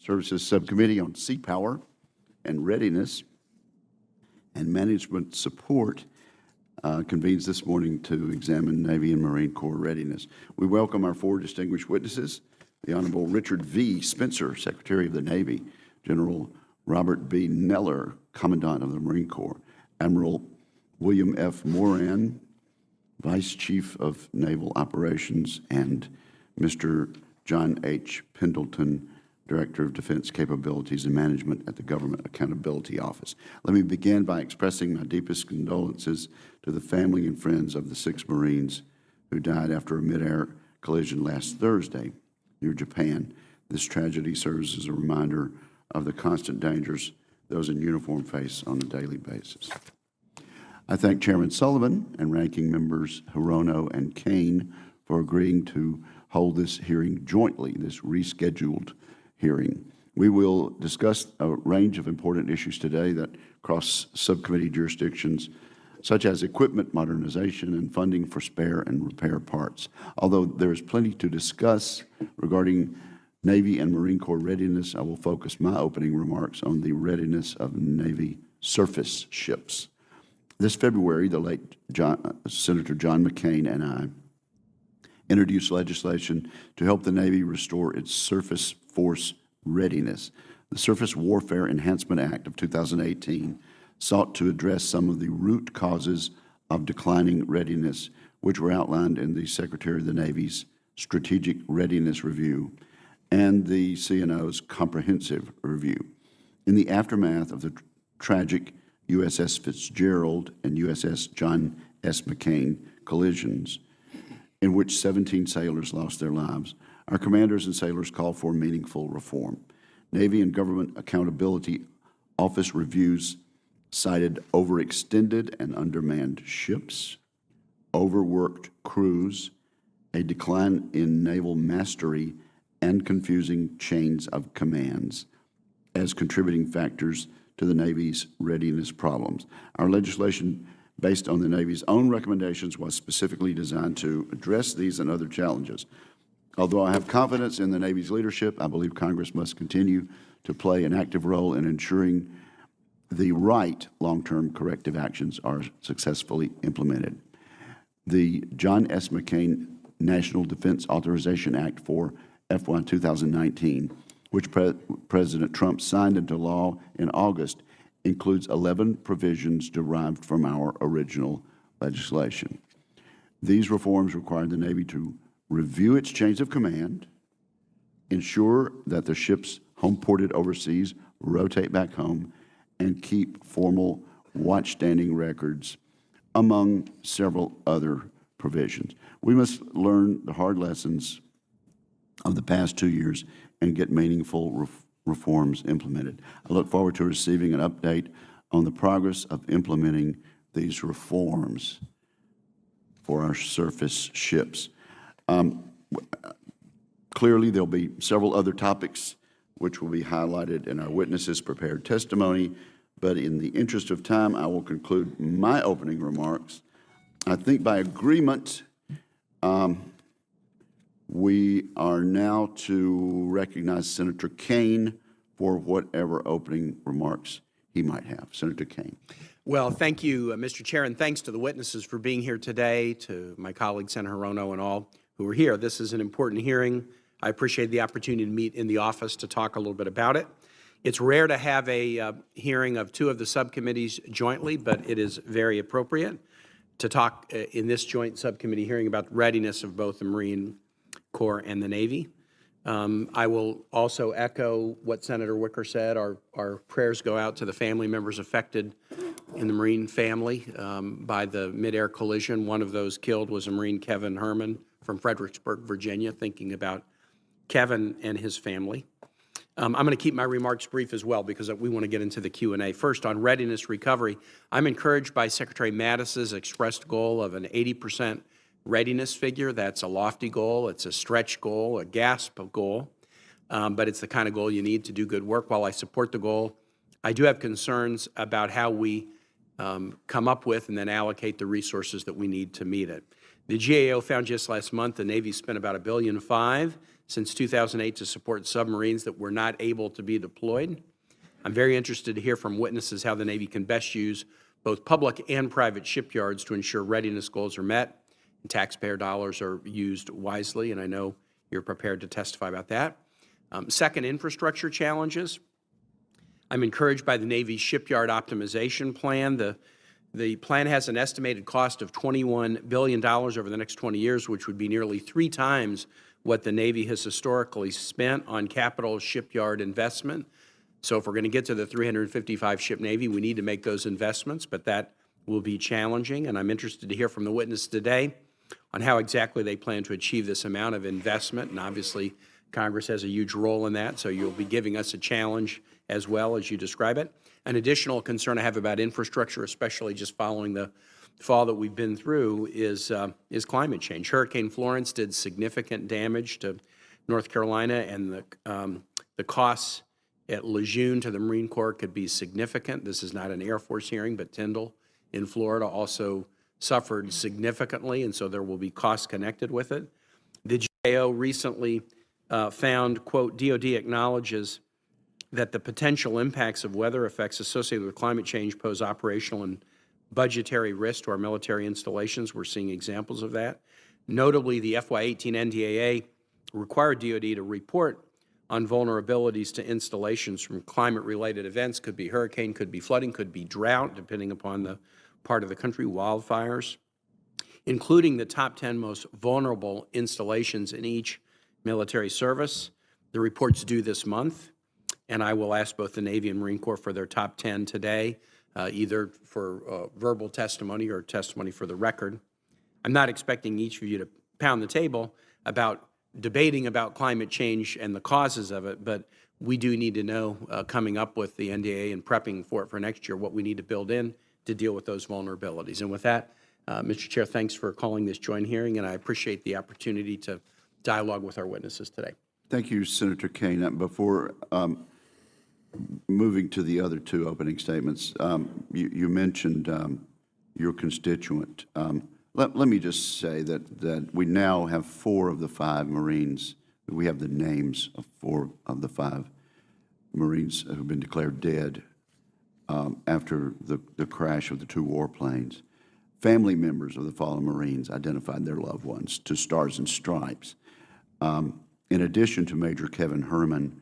Services Subcommittee on Seapower and Readiness and Management Support convenes this morning to examine Navy and Marine Corps readiness. We welcome our four distinguished witnesses: the Honorable Richard V. Spencer, Secretary of the Navy; General Robert B. Neller, Commandant of the Marine Corps; Admiral William F. Moran, Vice Chief of Naval Operations; and Mr. John H. Pendleton, Director of Defense Capabilities and Management at the Government Accountability Office. Let me begin by expressing my deepest condolences to the family and friends of the 6 Marines who died after a mid-air collision last Thursday near Japan. This tragedy serves as a reminder of the constant dangers those in uniform face on a daily basis. I thank Chairman Sullivan and Ranking Members Hirono and Kane for agreeing to hold this hearing jointly, this rescheduled hearing. We will discuss a range of important issues today that cross subcommittee jurisdictions, such as equipment modernization and funding for spare and repair parts. Although there is plenty to discuss regarding Navy and Marine Corps readiness, I will focus my opening remarks on the readiness of Navy surface ships. This February, the late Senator John McCain and I introduced legislation to help the Navy restore its surface force readiness. The Surface Warfare Enhancement Act of 2018 sought to address some of the root causes of declining readiness, which were outlined in the Secretary of the Navy's Strategic Readiness Review and the CNO's Comprehensive Review. In the aftermath of the tragic USS Fitzgerald and USS John S. McCain collisions, in which 17 sailors lost their lives, our commanders and sailors called for meaningful reform. Navy and Government Accountability Office reviews cited overextended and undermanned ships, overworked crews, a decline in naval mastery, and confusing chains of commands as contributing factors to the Navy's readiness problems. Our legislation, based on the Navy's own recommendations, was specifically designed to address these and other challenges. Although I have confidence in the Navy's leadership, I believe Congress must continue to play an active role in ensuring the right long-term corrective actions are successfully implemented. The John S. McCain National Defense Authorization Act for FY 2019, which President Trump signed into law in August, includes 11 provisions derived from our original legislation. These reforms require the Navy to review its chains of command, ensure that the ships home-ported overseas rotate back home, and keep formal watch-standing records, among several other provisions. We must learn the hard lessons of the past 2 years and get meaningful reforms implemented. I look forward to receiving an update on the progress of implementing these reforms for our surface ships. Clearly, there'll be several other topics which will be highlighted in our witnesses' prepared testimony, but in the interest of time, I will conclude my opening remarks. I think by agreement, we are now to recognize Senator Kane for whatever opening remarks he might have. Senator Kane. Well, thank you, Mr. Chair, and thanks to the witnesses for being here today, to my colleague, Senator Hirono, and all who are here. This is an important hearing. I appreciate the opportunity to meet in the office to talk a little bit about it. It's rare to have a hearing of 2 of the subcommittees jointly, but it is very appropriate to talk in this joint subcommittee hearing about the readiness of both the Marine Corps and the Navy. I will also echo what Senator Wicker said. Our prayers go out to the family members affected in the Marine family by the mid-air collision. One of those killed was a Marine, Kevin Herman, from Fredericksburg, Virginia, thinking about Kevin and his family. I'm going to keep my remarks brief as well because we want to get into the Q&A. First, on readiness recovery, I'm encouraged by Secretary Mattis's expressed goal of an 80% readiness figure. That's a lofty goal. It's a stretch goal, a gasp goal, but it's the kind of goal you need to do good work. While I support the goal, I do have concerns about how we come up with and then allocate the resources that we need to meet it. The GAO found just last month the Navy spent about $1.5 billion since 2008 to support submarines that were not able to be deployed. I'm very interested to hear from witnesses how the Navy can best use both public and private shipyards to ensure readiness goals are met and taxpayer dollars are used wisely, and I know you're prepared to testify about that. Second, infrastructure challenges. I'm encouraged by the Navy's shipyard optimization plan. The plan has an estimated cost of $21 billion over the next 20 years, which would be nearly 3 times what the Navy has historically spent on capital shipyard investment. So if we're going to get to the 355-ship Navy, we need to make those investments, but that will be challenging. And I'm interested to hear from the witness today on how exactly they plan to achieve this amount of investment. And obviously, Congress has a huge role in that, so you'll be giving us a challenge as well as you describe it. An additional concern I have about infrastructure, especially just following the fall that we've been through, is climate change. Hurricane Florence did significant damage to North Carolina, and the costs at Lejeune to the Marine Corps could be significant. This is not an Air Force hearing, but Tyndall in Florida also suffered significantly, and so there will be costs connected with it. The GAO recently found, quote, DOD acknowledges that the potential impacts of weather effects associated with climate change pose operational and budgetary risk to our military installations. We're seeing examples of that. Notably, the FY18 NDAA required DOD to report on vulnerabilities to installations from climate-related events. Could be hurricane, could be flooding, could be drought, depending upon the part of the country, wildfires, including the top 10 most vulnerable installations in each military service. The report's due this month, and I will ask both the Navy and Marine Corps for their top 10 today, either for verbal testimony or testimony for the record. I'm not expecting each of you to pound the table about debating about climate change and the causes of it, but we do need to know, coming up with the NDAA and prepping for it for next year, what we need to build in to deal with those vulnerabilities. And with that, Mr. Chair, thanks for calling this joint hearing, and I appreciate the opportunity to dialogue with our witnesses today. Thank you, Senator Kaine. Before moving to the other two opening statements, you mentioned your constituent. Let me just say that we now have 4 of the 5 Marines. We have the names of 4 of the 5 Marines who have been declared dead after the crash of the 2 warplanes. Family members of the fallen Marines identified their loved ones to Stars and Stripes. In addition to Major Kevin Herman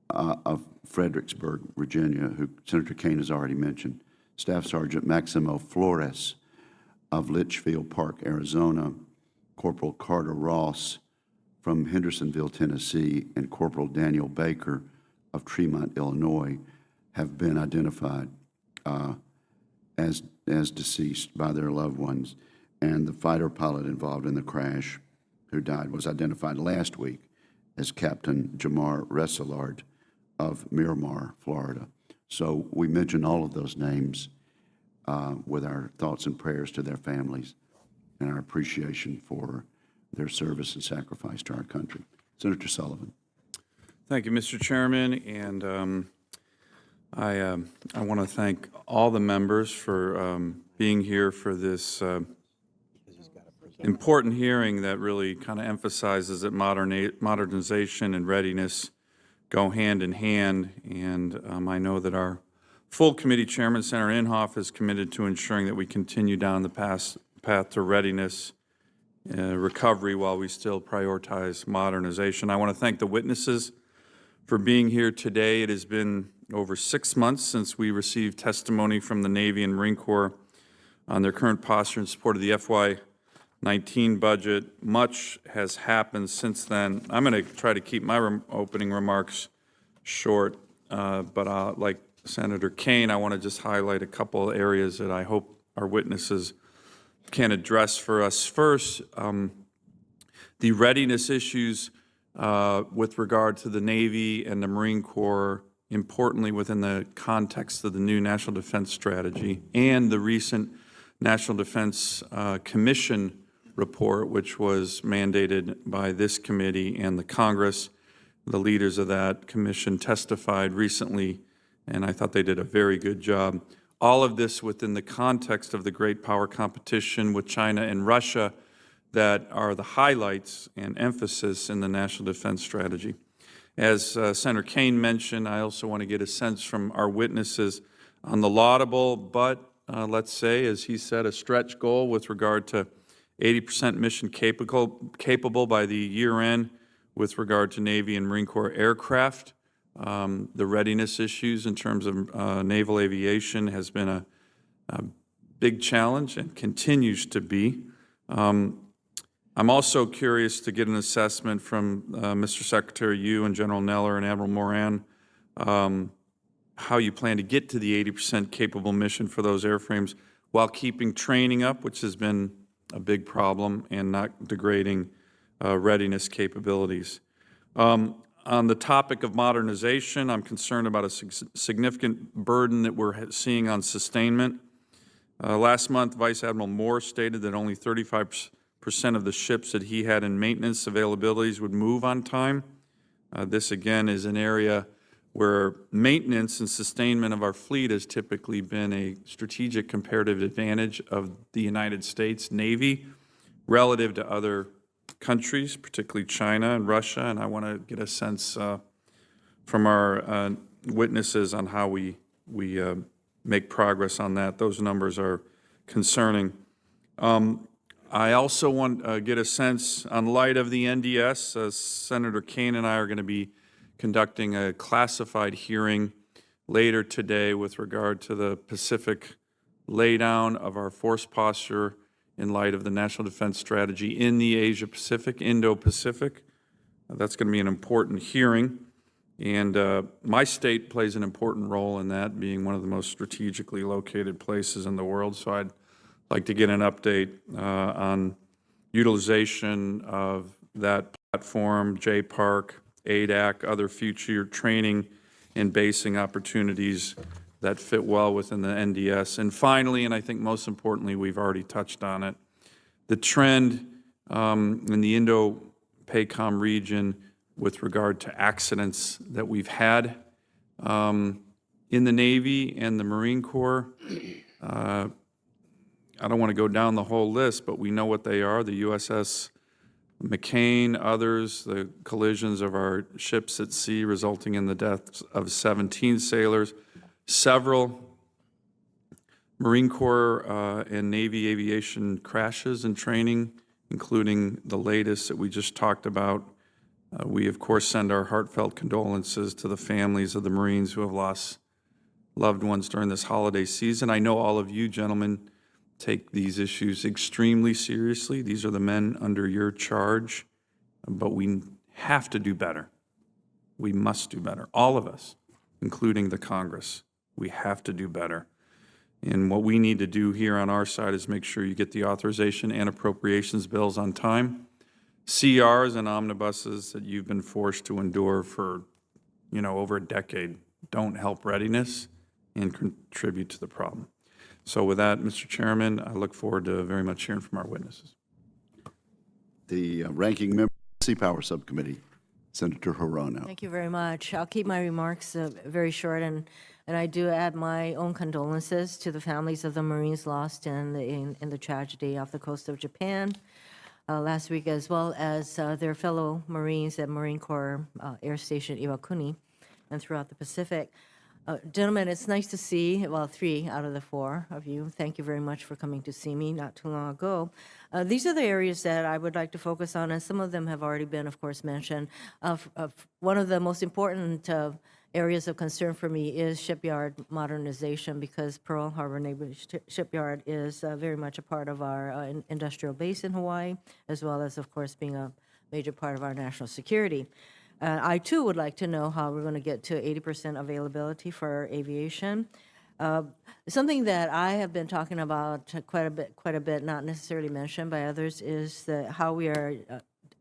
of Fredericksburg, Virginia, who Senator Kaine has already mentioned, Staff Sergeant Maximo Flores of Litchfield Park, Arizona, Corporal Carter Ross from Hendersonville, Tennessee, and Corporal Daniel Baker of Tremont, Illinois, have been identified as deceased by their loved ones. And the fighter pilot involved in the crash who died was identified last week as Captain Jamar Resselard of Miramar, Florida. So we mention all of those names with our thoughts and prayers to their families and our appreciation for their service and sacrifice to our country. Senator Sullivan. Thank you, Mr. Chairman, and I want to thank all the members for being here for this important hearing that really kind of emphasizes that modernization and readiness go hand in hand, and I know that our full committee chairman, Senator Inhofe, is committed to ensuring that we continue down the path to readiness recovery while we still prioritize modernization. I want to thank the witnesses for being here today. It has been over 6 months since we received testimony from the Navy and Marine Corps on their current posture in support of the FY19 budget. Much has happened since then. I'm going to try to keep my opening remarks short, but like Senator Kaine, I want to just highlight a couple areas that I hope our witnesses can address for us. First, the readiness issues with regard to the Navy and the Marine Corps, importantly within the context of the new National Defense Strategy and the recent National Defense Commission report, which was mandated by this committee and the Congress. The leaders of that commission testified recently, and I thought they did a very good job. All of this within the context of the great power competition with China and Russia that are the highlights and emphasis in the National Defense Strategy. As Senator Kane mentioned, I also want to get a sense from our witnesses on the laudable but, let's say, as he said, a stretch goal with regard to 80% mission capable by the year end with regard to Navy and Marine Corps aircraft. The readiness issues in terms of naval aviation has been a big challenge and continues to be. I'm also curious to get an assessment from Mr. Secretary, you and General Neller and Admiral Moran, how you plan to get to the 80% capable mission for those airframes while keeping training up, which has been a big problem, and not degrading readiness capabilities. On the topic of modernization, I'm concerned about a significant burden that we're seeing on sustainment. Last month, Vice Admiral Moore stated that only 35% of the ships that he had in maintenance availabilities would move on time. This, again, is an area where maintenance and sustainment of our fleet has typically been a strategic comparative advantage of the United States Navy relative to other countries, particularly China and Russia, and I want to get a sense from our witnesses on how we make progress on that. Those numbers are concerning. I also want to get a sense, on light of the NDS, Senator Kane and I are going to be conducting a classified hearing later today with regard to the Pacific laydown of our force posture in light of the National Defense Strategy in the Asia-Pacific, Indo-Pacific. That's going to be an important hearing, and my state plays an important role in that, being one of the most strategically located places in the world, so I'd like to get an update on utilization of that platform, JPARC, ADAC, other future training and basing opportunities that fit well within the NDS. And finally, and I think most importantly, we've already touched on it, the trend in the Indo-PACOM region with regard to accidents that we've had in the Navy and the Marine Corps. I don't want to go down the whole list, but we know what they are. The USS McCain, others, the collisions of our ships at sea resulting in the deaths of 17 sailors, several Marine Corps and Navy aviation crashes and training, including the latest that we just talked about. We, of course, send our heartfelt condolences to the families of the Marines who have lost loved ones during this holiday season. I know all of you gentlemen take these issues extremely seriously. These are the men under your charge, but we have to do better. We must do better. All of us, including the Congress, we have to do better. And what we need to do here on our side is make sure you get the authorization and appropriations bills on time. CRs and omnibuses that you've been forced to endure for, over a decade don't help readiness and contribute to the problem. So with that, Mr. Chairman, I look forward to very much hearing from our witnesses. The ranking member of the Seapower Subcommittee, Senator Hirono. Thank you very much. I'll keep my remarks very short, and I do add my own condolences to the families of the Marines lost in the tragedy off the coast of Japan last week, as well as their fellow Marines at Marine Corps Air Station Iwakuni and throughout the Pacific. Gentlemen, it's nice to see, 3 out of the 4 of you. Thank you very much for coming to see me not too long ago. These are the areas that I would like to focus on, and some of them have already been, of course, mentioned. One of the most important areas of concern for me is shipyard modernization, because Pearl Harbor Naval Shipyard is very much a part of our industrial base in Hawaii, as well as, of course, being a major part of our national security. I, too, would like to know how we're going to get to 80% availability for aviation. Something that I have been talking about quite a bit, not necessarily mentioned by others, is how we are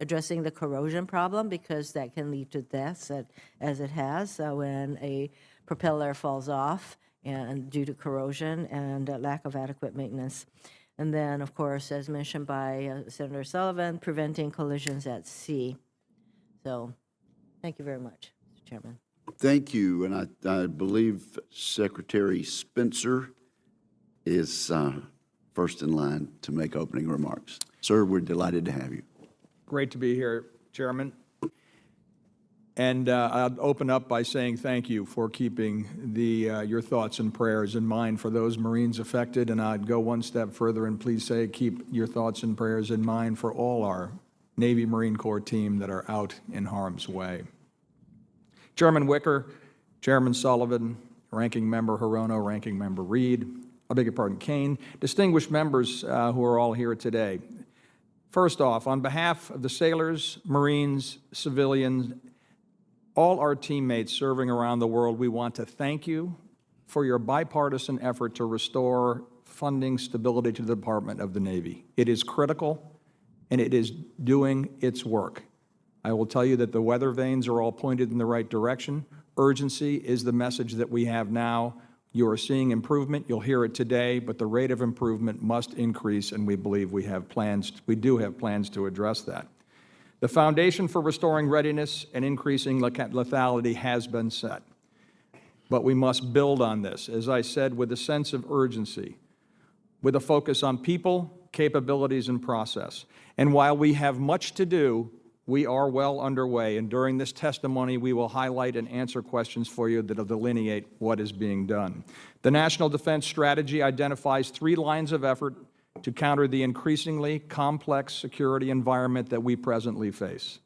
addressing the corrosion problem, because that can lead to deaths, as it has when a propeller falls off and due to corrosion and lack of adequate maintenance. And then, of course, as mentioned by Senator Sullivan, preventing collisions at sea. So, thank you very much, Mr. Chairman. Thank you, and I believe Secretary Spencer is first in line to make opening remarks. Sir, we're delighted to have you. Great to be here, Chairman. And I'll open up by saying thank you for keeping your thoughts and prayers in mind for those Marines affected. And I'd go one step further and please say keep your thoughts and prayers in mind for all our Navy Marine Corps team that are out in harm's way. Chairman Wicker, Chairman Sullivan, Ranking Member Hirono, Ranking Member Reed, I beg your pardon, Kane, distinguished members who are all here today. First off, on behalf of the sailors, Marines, civilians, all our teammates serving around the world, we want to thank you for your bipartisan effort to restore funding stability to the Department of the Navy. It is critical, and it is doing its work. I will tell you that the weather vanes are all pointed in the right direction. Urgency is the message that we have now. You are seeing improvement. You'll hear it today, but the rate of improvement must increase, and we believe we do have plans to address that. The foundation for restoring readiness and increasing lethality has been set, but we must build on this, as I said, with a sense of urgency, with a focus on people, capabilities, and process. And while we have much to do, we are well underway, and during this testimony, we will highlight and answer questions for you that will delineate what is being done. The National Defense Strategy identifies 3 lines of effort to counter the increasingly complex security environment that we presently face.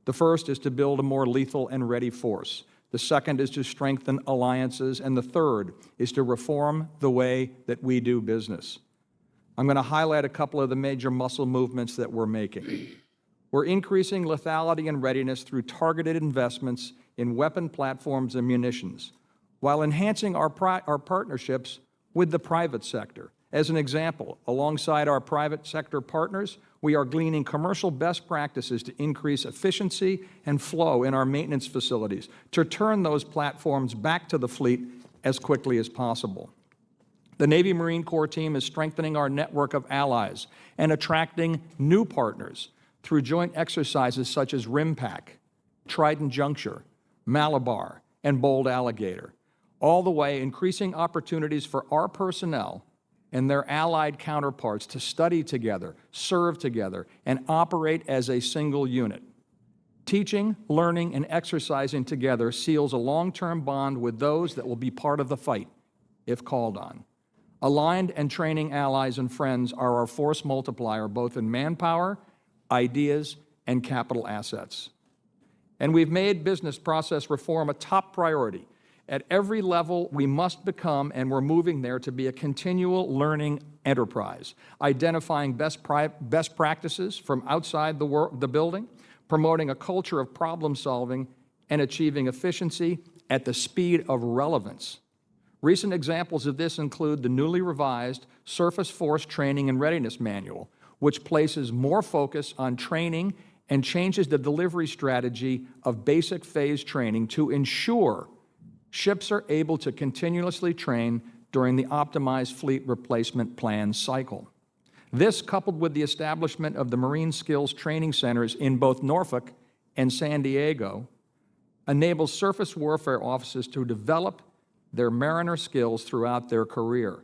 The first is to build a more lethal and ready force. The second is to strengthen alliances, and the third is to reform the way that we do business. I'm going to highlight a couple of the major muscle movements that we're making. We're increasing lethality and readiness through targeted investments in weapon platforms and munitions, while enhancing our partnerships with the private sector. As an example, alongside our private sector partners, we are gleaning commercial best practices to increase efficiency and flow in our maintenance facilities, to turn those platforms back to the fleet as quickly as possible. The Navy Marine Corps team is strengthening our network of allies and attracting new partners through joint exercises such as RIMPAC, Trident Juncture, Malabar, and Bold Alligator, all the way increasing opportunities for our personnel and their allied counterparts to study together, serve together, and operate as a single unit. Teaching, learning, and exercising together seals a long-term bond with those that will be part of the fight, if called on. Aligned and training allies and friends are our force multiplier, both in manpower, ideas, and capital assets. And we've made business process reform a top priority. At every level, we must become, and we're moving there, to be a continual learning enterprise, identifying best practices from outside the building, promoting a culture of problem solving, and achieving efficiency at the speed of relevance. Recent examples of this include the newly revised Surface Force Training and Readiness Manual, which places more focus on training and changes the delivery strategy of basic phase training to ensure ships are able to continuously train during the optimized fleet replacement plan cycle. This, coupled with the establishment of the Marine Skills Training Centers in both Norfolk and San Diego, enables surface warfare officers to develop their mariner skills throughout their career.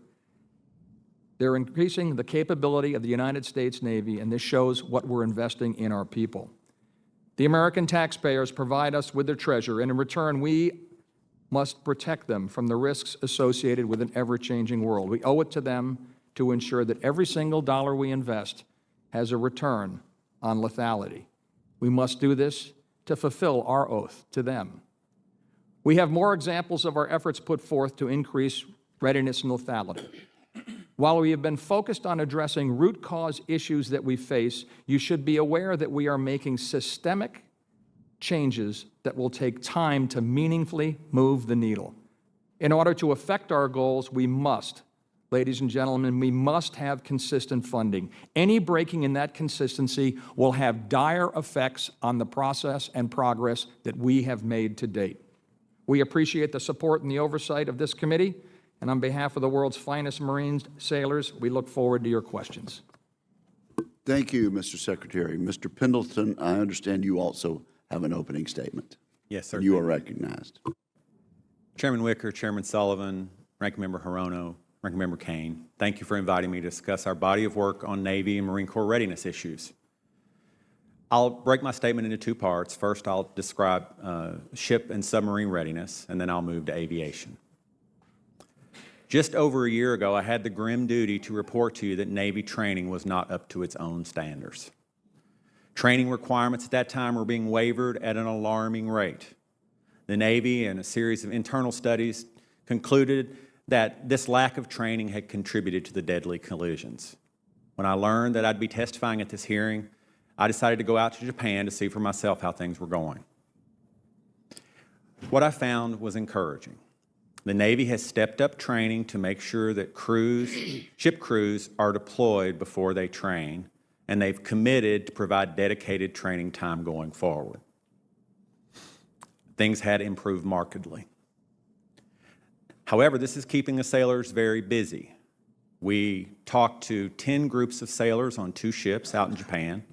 They're increasing the capability of the United States Navy, and this shows what we're investing in our people. The American taxpayers provide us with their treasure, and in return, we must protect them from the risks associated with an ever-changing world. We owe it to them to ensure that every single dollar we invest has a return on lethality. We must do this to fulfill our oath to them. We have more examples of our efforts put forth to increase readiness and lethality. While we have been focused on addressing root cause issues that we face, you should be aware that we are making systemic changes that will take time to meaningfully move the needle. In order to affect our goals, we must, ladies and gentlemen, we must have consistent funding. Any breaking in that consistency will have dire effects on the process and progress that we have made to date. We appreciate the support and the oversight of this committee, and on behalf of the world's finest Marine sailors, we look forward to your questions. Thank you, Mr. Secretary. Mr. Pendleton, I understand you also have an opening statement. Yes, sir. You are recognized. Chairman Wicker, Chairman Sullivan, Ranking Member Hirono, Ranking Member Kane, thank you for inviting me to discuss our body of work on Navy and Marine Corps readiness issues. I'll break my statement into two parts. First, I'll describe ship and submarine readiness, and then I'll move to aviation. Just over a year ago, I had the grim duty to report to you that Navy training was not up to its own standards. Training requirements at that time were being wavered at an alarming rate. The Navy, in a series of internal studies, concluded that this lack of training had contributed to the deadly collisions. When I learned that I'd be testifying at this hearing, I decided to go out to Japan to see for myself how things were going. What I found was encouraging. The Navy has stepped up training to make sure that ship crews are deployed before they train, and they've committed to provide dedicated training time going forward. Things had improved markedly. However, this is keeping the sailors very busy. We talked to 10 groups of sailors on 2 ships out in Japan,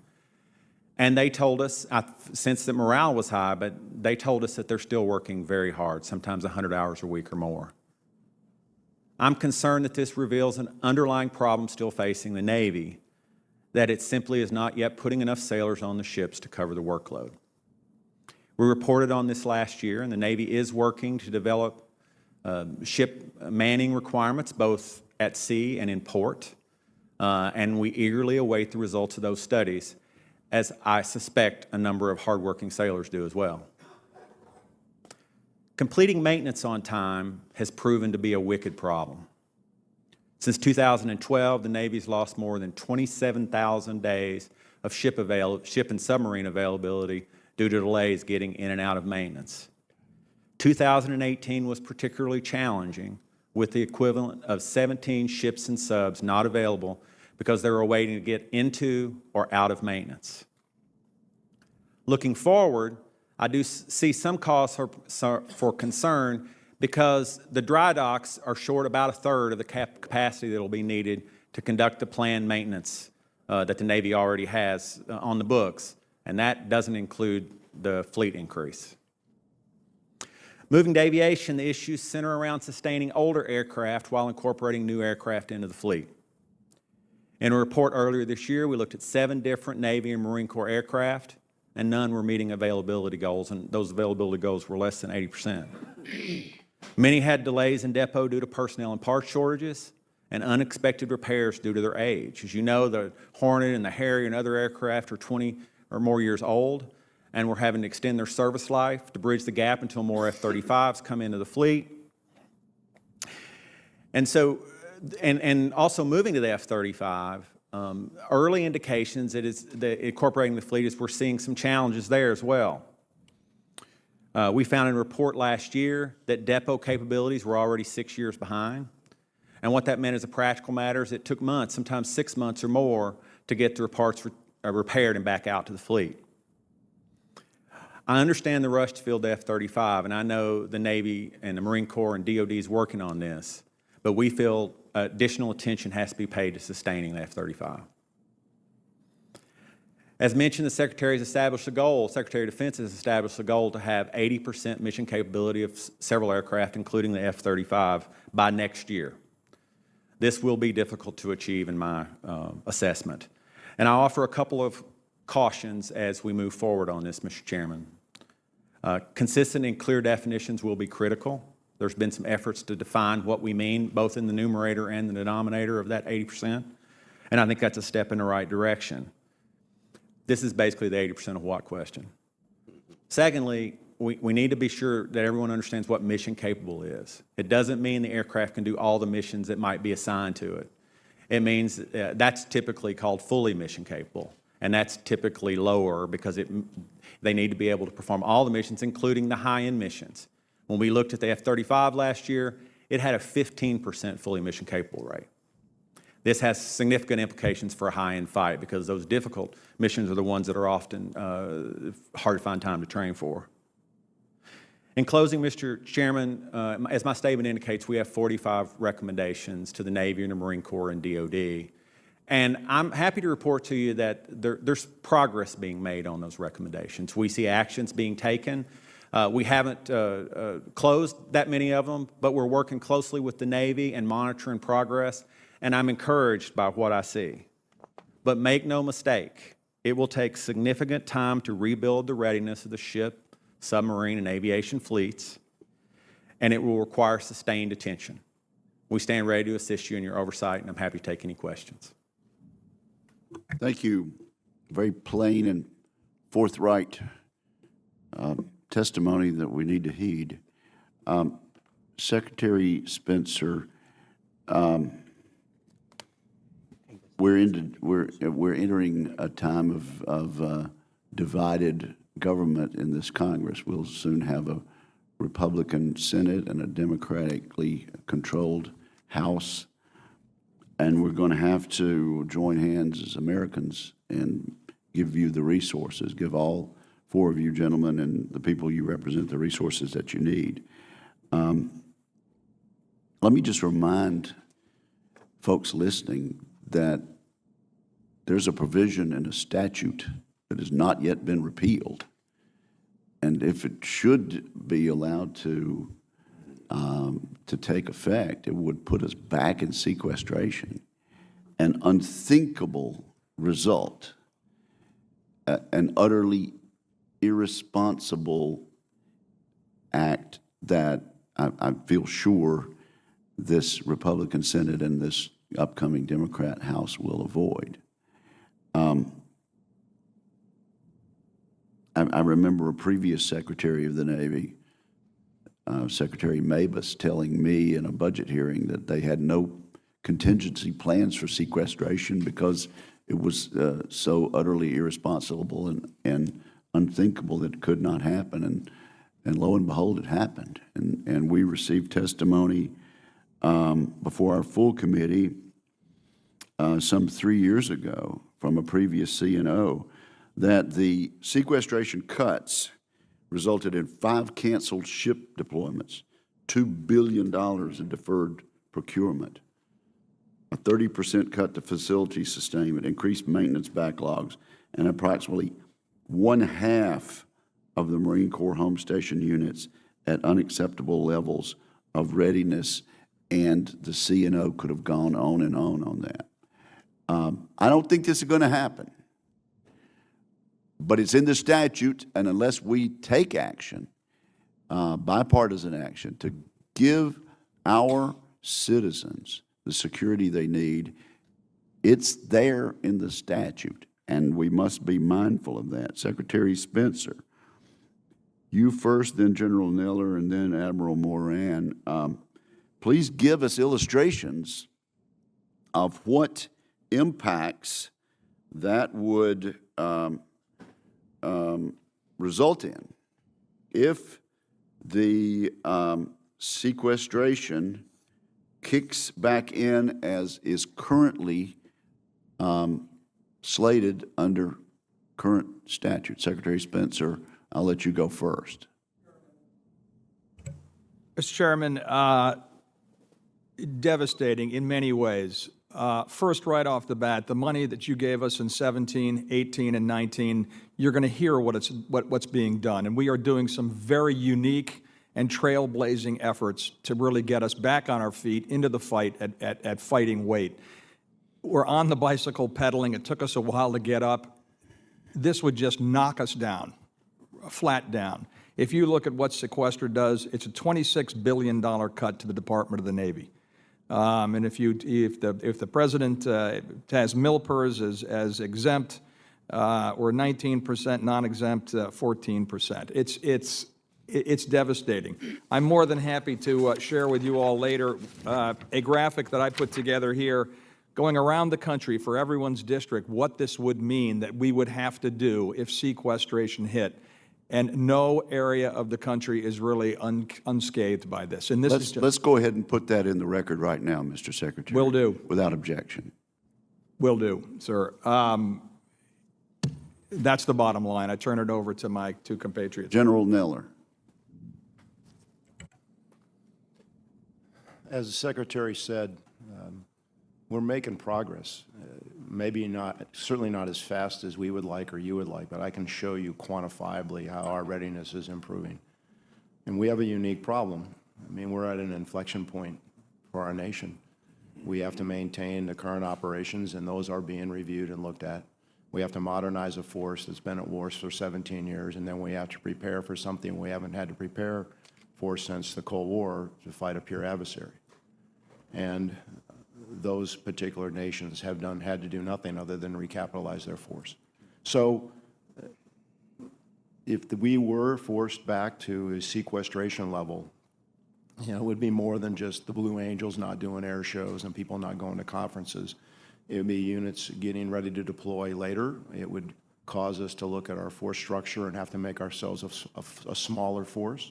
and they told us, I sensed that morale was high, but they told us that they're still working very hard, sometimes 100 hours a week or more. I'm concerned that this reveals an underlying problem still facing the Navy, that it simply is not yet putting enough sailors on the ships to cover the workload. We reported on this last year, and the Navy is working to develop ship manning requirements both at sea and in port, and we eagerly await the results of those studies, as I suspect a number of hardworking sailors do as well. Completing maintenance on time has proven to be a wicked problem. Since 2012, the Navy's lost more than 27,000 days of ship and submarine availability due to delays getting in and out of maintenance. 2018 was particularly challenging, with the equivalent of 17 ships and subs not available because they were waiting to get into or out of maintenance. Looking forward, I do see some cause for concern because the dry docks are short about a third of the capacity that will be needed to conduct the planned maintenance that the Navy already has on the books, and that doesn't include the fleet increase. Moving to aviation, the issues center around sustaining older aircraft while incorporating new aircraft into the fleet. In a report earlier this year, we looked at 7 different Navy and Marine Corps aircraft, and none were meeting availability goals, and those availability goals were less than 80%. Many had delays in depot due to personnel and parts shortages, and unexpected repairs due to their age. As you know, the Hornet and the Harrier and other aircraft are 20 or more years old, and we're having to extend their service life to bridge the gap until more F-35s come into the fleet. And so, and also moving to the F-35, early indications that incorporating the fleet is we're seeing some challenges there as well. We found in a report last year that depot capabilities were already 6 years behind. And what that meant as a practical matter is it took months, sometimes 6 months or more, to get the parts repaired and back out to the fleet. I understand the rush to field the F-35, and I know the Navy and the Marine Corps and DOD is working on this, but we feel additional attention has to be paid to sustaining the F-35. As mentioned, the Secretary has established a goal, Secretary of Defense has established a goal to have 80% mission capability of several aircraft, including the F-35, by next year. This will be difficult to achieve in my assessment. And I offer a couple of cautions as we move forward on this, Mr. Chairman. Consistent and clear definitions will be critical. There's been some efforts to define what we mean, both in the numerator and the denominator of that 80%, and I think that's a step in the right direction. This is basically the 80% of what question. Secondly, we need to be sure that everyone understands what mission capable is. It doesn't mean the aircraft can do all the missions that might be assigned to it. It means that's typically called fully mission capable, and that's typically lower because they need to be able to perform all the missions, including the high-end missions. When we looked at the F-35 last year, it had a 15% fully mission capable rate. This has significant implications for a high-end fight because those difficult missions are the ones that are often hard to find time to train for. In closing, Mr. Chairman, as my statement indicates, we have 45 recommendations to the Navy and the Marine Corps and DOD. And I'm happy to report to you that there's progress being made on those recommendations. We see actions being taken We haven't closed that many of them, but we're working closely with the Navy and monitoring progress, and I'm encouraged by what I see. But make no mistake, it will take significant time to rebuild the readiness of the ship, submarine, and aviation fleets, and it will require sustained attention. We stand ready to assist you in your oversight, and I'm happy to take any questions. Thank you. Very plain and forthright testimony that we need to heed. Secretary Spencer, we're entering a time of divided government in this Congress. We'll soon have a Republican Senate and a Democratically controlled House, and we're going to have to join hands as Americans and give you the resources, give all four of you gentlemen and the people you represent the resources that you need. Let me just remind folks listening that there's a provision in a statute that has not yet been repealed, and if it should be allowed to take effect, it would put us back in sequestration. An unthinkable result, an utterly irresponsible act that I feel sure this Republican Senate and this upcoming Democrat House will avoid. I remember a previous Secretary of the Navy, Secretary Mabus, telling me in a budget hearing that they had no contingency plans for sequestration because it was so utterly irresponsible and unthinkable that it could not happen. And lo and behold, it happened. And we received testimony before our full committee some 3 years ago from a previous CNO that the sequestration cuts resulted in 5 canceled ship deployments, $2 billion in deferred procurement, a 30% cut to facility sustainment, increased maintenance backlogs, and approximately 1/2 of the Marine Corps home station units at unacceptable levels of readiness, and the CNO could have gone on that. I don't think this is going to happen, but it's in the statute, and unless we take action, bipartisan action, to give our citizens the security they need, it's there in the statute, and we must be mindful of that. Secretary Spencer, you first, then General Neller, and then Admiral Moran. Please give us illustrations of what impacts that would result in if the sequestration kicks back in as is currently slated under current statute. Secretary Spencer, I'll let you go first. Mr. Chairman, devastating in many ways. First, right off the bat, the money that you gave us in 17, 18, and 19, you're going to hear what's being done. And we are doing some very unique and trailblazing efforts to really get us back on our feet into the fight at fighting weight. We're on the bicycle pedaling. It took us a while to get up. This would just knock us down, flat down. If you look at what sequester does, it's a $26 billion cut to the Department of the Navy. And if the president has MILPERS as exempt, or 19% non-exempt, 14%. It's devastating. I'm more than happy to share with you all later a graphic that I put together here, going around the country for everyone's district, what this would mean that we would have to do if sequestration hit. And no area of the country is really unscathed by this. And this let's go ahead and put that in the record right now, Mr. Secretary. Will do. Without objection. Will do, sir. That's the bottom line. I turn it over to my two compatriots. General Neller. As the Secretary said, we're making progress. Maybe not, certainly not as fast as we would like or you would like, but I can show you quantifiably how our readiness is improving. And we have a unique problem. I mean, we're at an inflection point for our nation. We have to maintain the current operations, and those are being reviewed and looked at. We have to modernize a force that's been at war for 17 years, and then we have to prepare for something we haven't had to prepare for since the Cold War, to fight a pure adversary. And those particular nations have had to do nothing other than recapitalize their force. So if we were forced back to a sequestration level, you know, it would be more than just the Blue Angels not doing air shows and people not going to conferences. It would be units getting ready to deploy later. It would cause us to look at our force structure and have to make ourselves a smaller force.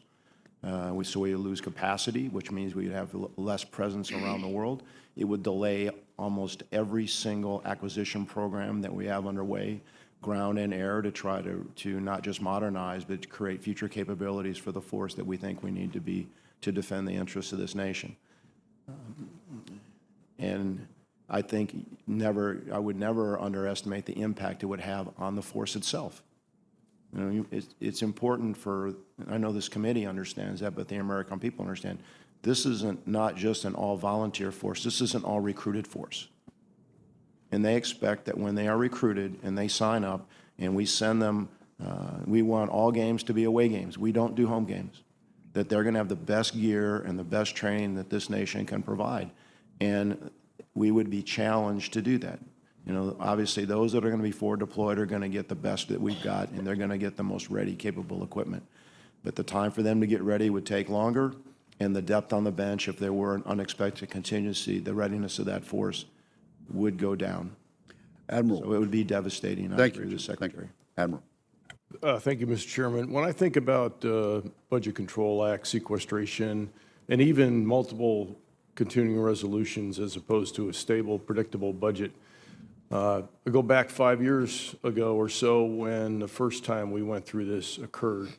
So we lose capacity, which means we'd have less presence around the world. It would delay almost every single acquisition program that we have underway, ground and air, to try to not just modernize, but to create future capabilities for the force that we think we need to be to defend the interests of this nation. And I think I would never underestimate the impact it would have on the force itself. You know, it's important for, I know this committee understands that, but the American people understand, this isn't not just an all-volunteer force, this is an all-recruited force. And they expect that when they are recruited and they sign up and we send them, we want all games to be away games. We don't do home games. That they're going to have the best gear and the best training that this nation can provide. And we would be challenged to do that. You know, obviously those that are going to be forward deployed are going to get the best that we've got, and they're going to get the most ready, capable equipment. But the time for them to get ready would take longer, and the depth on the bench, if there were an unexpected contingency, the readiness of that force would go down. Admiral. So it would be devastating. Thank I agree you, with the Secretary. Admiral. Thank you, Mr. Chairman. When I think about Budget Control Act, sequestration, and even multiple continuing resolutions as opposed to a stable, predictable budget, I go back 5 years ago or so when the first time we went through this occurred.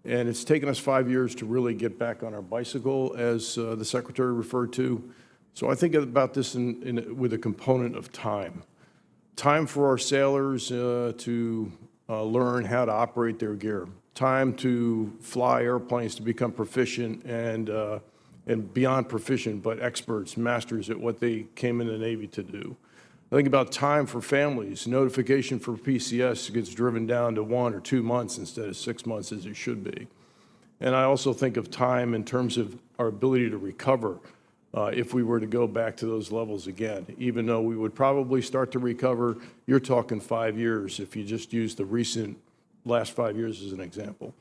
And it's taken us 5 years to really get back on our bicycle, as the Secretary referred to. So I think about this with a component of time. Time for our sailors to learn how to operate their gear. Time to fly airplanes to become proficient and beyond proficient, but experts, masters at what they came in the Navy to do. I think about time for families. Notification for PCS gets driven down to 1 or 2 months instead of 6 months as it should be. And I also think of time in terms of our ability to recover if we were to go back to those levels again. Even though we would probably start to recover, you're talking 5 years if you just use the recent last 5 years as an example.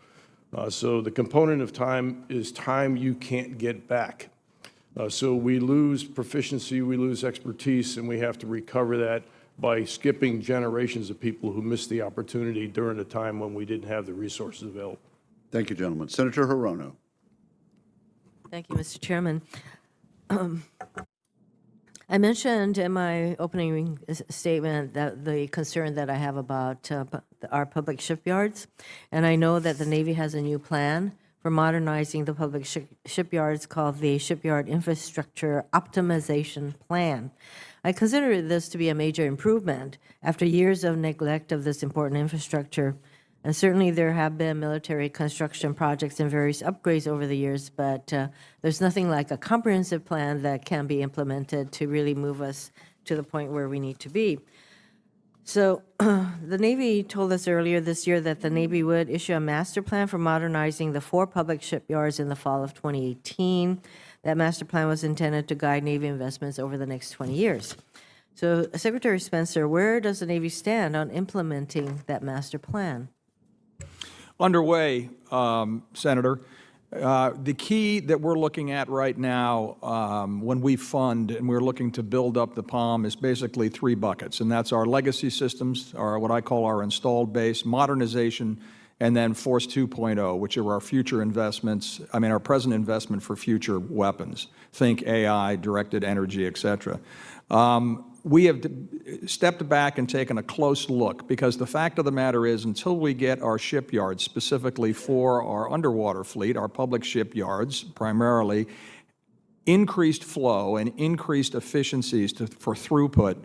So the component of time is time you can't get back. So we lose proficiency, we lose expertise, and we have to recover that by skipping generations of people who missed the opportunity during a time when we didn't have the resources available. Thank you, gentlemen. Senator Hirono. Thank you, Mr. Chairman. I mentioned in my opening statement that the concern that I have about our public shipyards, and I know that the Navy has a new plan for modernizing the public shipyards called the Shipyard Infrastructure Optimization Plan. I consider this to be a major improvement after years of neglect of this important infrastructure. And certainly there have been military construction projects and various upgrades over the years, but there's nothing like a comprehensive plan that can be implemented to really move us to the point where we need to be. So the Navy told us earlier this year that the Navy would issue a master plan for modernizing the 4 public shipyards in the fall of 2018. That master plan was intended to guide Navy investments over the next 20 years. So Secretary Spencer, where does the Navy stand on implementing that master plan? Underway, Senator. The key that we're looking at right now when we fund and we're looking to build up the POM is basically 3 buckets, and that's our legacy systems, or what I call our installed base, modernization, and then Force 2.0, which are our future investments, our present investment for future weapons. Think AI, directed energy, et cetera. We have stepped back and taken a close look, because the fact of the matter is, until we get our shipyards, specifically for our underwater fleet, our public shipyards primarily, increased flow and increased efficiencies for throughput,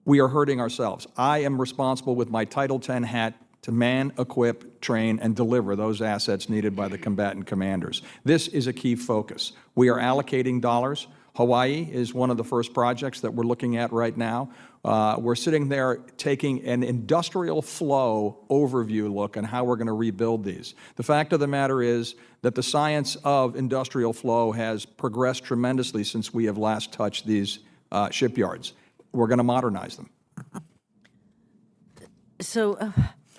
we are hurting ourselves. I am responsible with my Title X hat to man, equip, train, and deliver those assets needed by the combatant commanders. This is a key focus. We are allocating dollars. Hawaii is one of the first projects that we're looking at right now. We're sitting there taking an industrial flow overview look on how we're going to rebuild these. The fact of the matter is that the science of industrial flow has progressed tremendously since we have last touched these shipyards. We're going to modernize them. So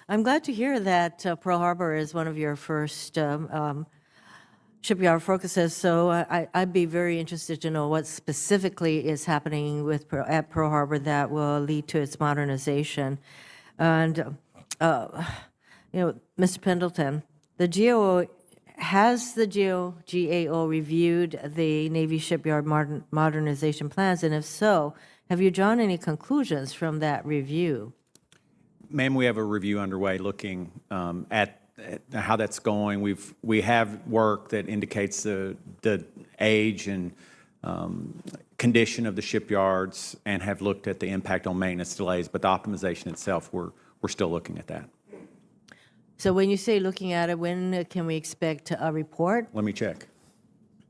I'm glad to hear that Pearl Harbor is one of your first shipyard focuses. So I'd be very interested to know what specifically is happening at Pearl Harbor that will lead to its modernization. And, Mr. Pendleton, has the GAO reviewed the Navy shipyard modernization plans? And if so, have you drawn any conclusions from that review? Ma'am, we have a review underway looking at how that's going. We have work that indicates the age and condition of the shipyards and have looked at the impact on maintenance delays, but the optimization itself, we're still looking at that. So when you say looking at it, when can we expect a report? Let me check.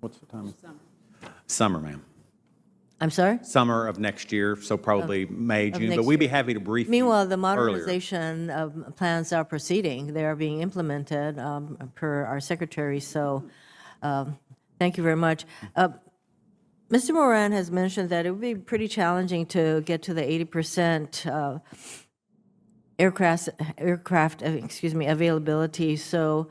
What's the time? Summer, ma'am. I'm sorry? Summer of next year, so probably May, June, but next we'd be year. happy to brief you Meanwhile, the earlier. modernization plans are proceeding. They are being implemented per our secretary. So thank you very much. Mr. Moran has mentioned that it would be pretty challenging to get to the 80% aircraft availability. So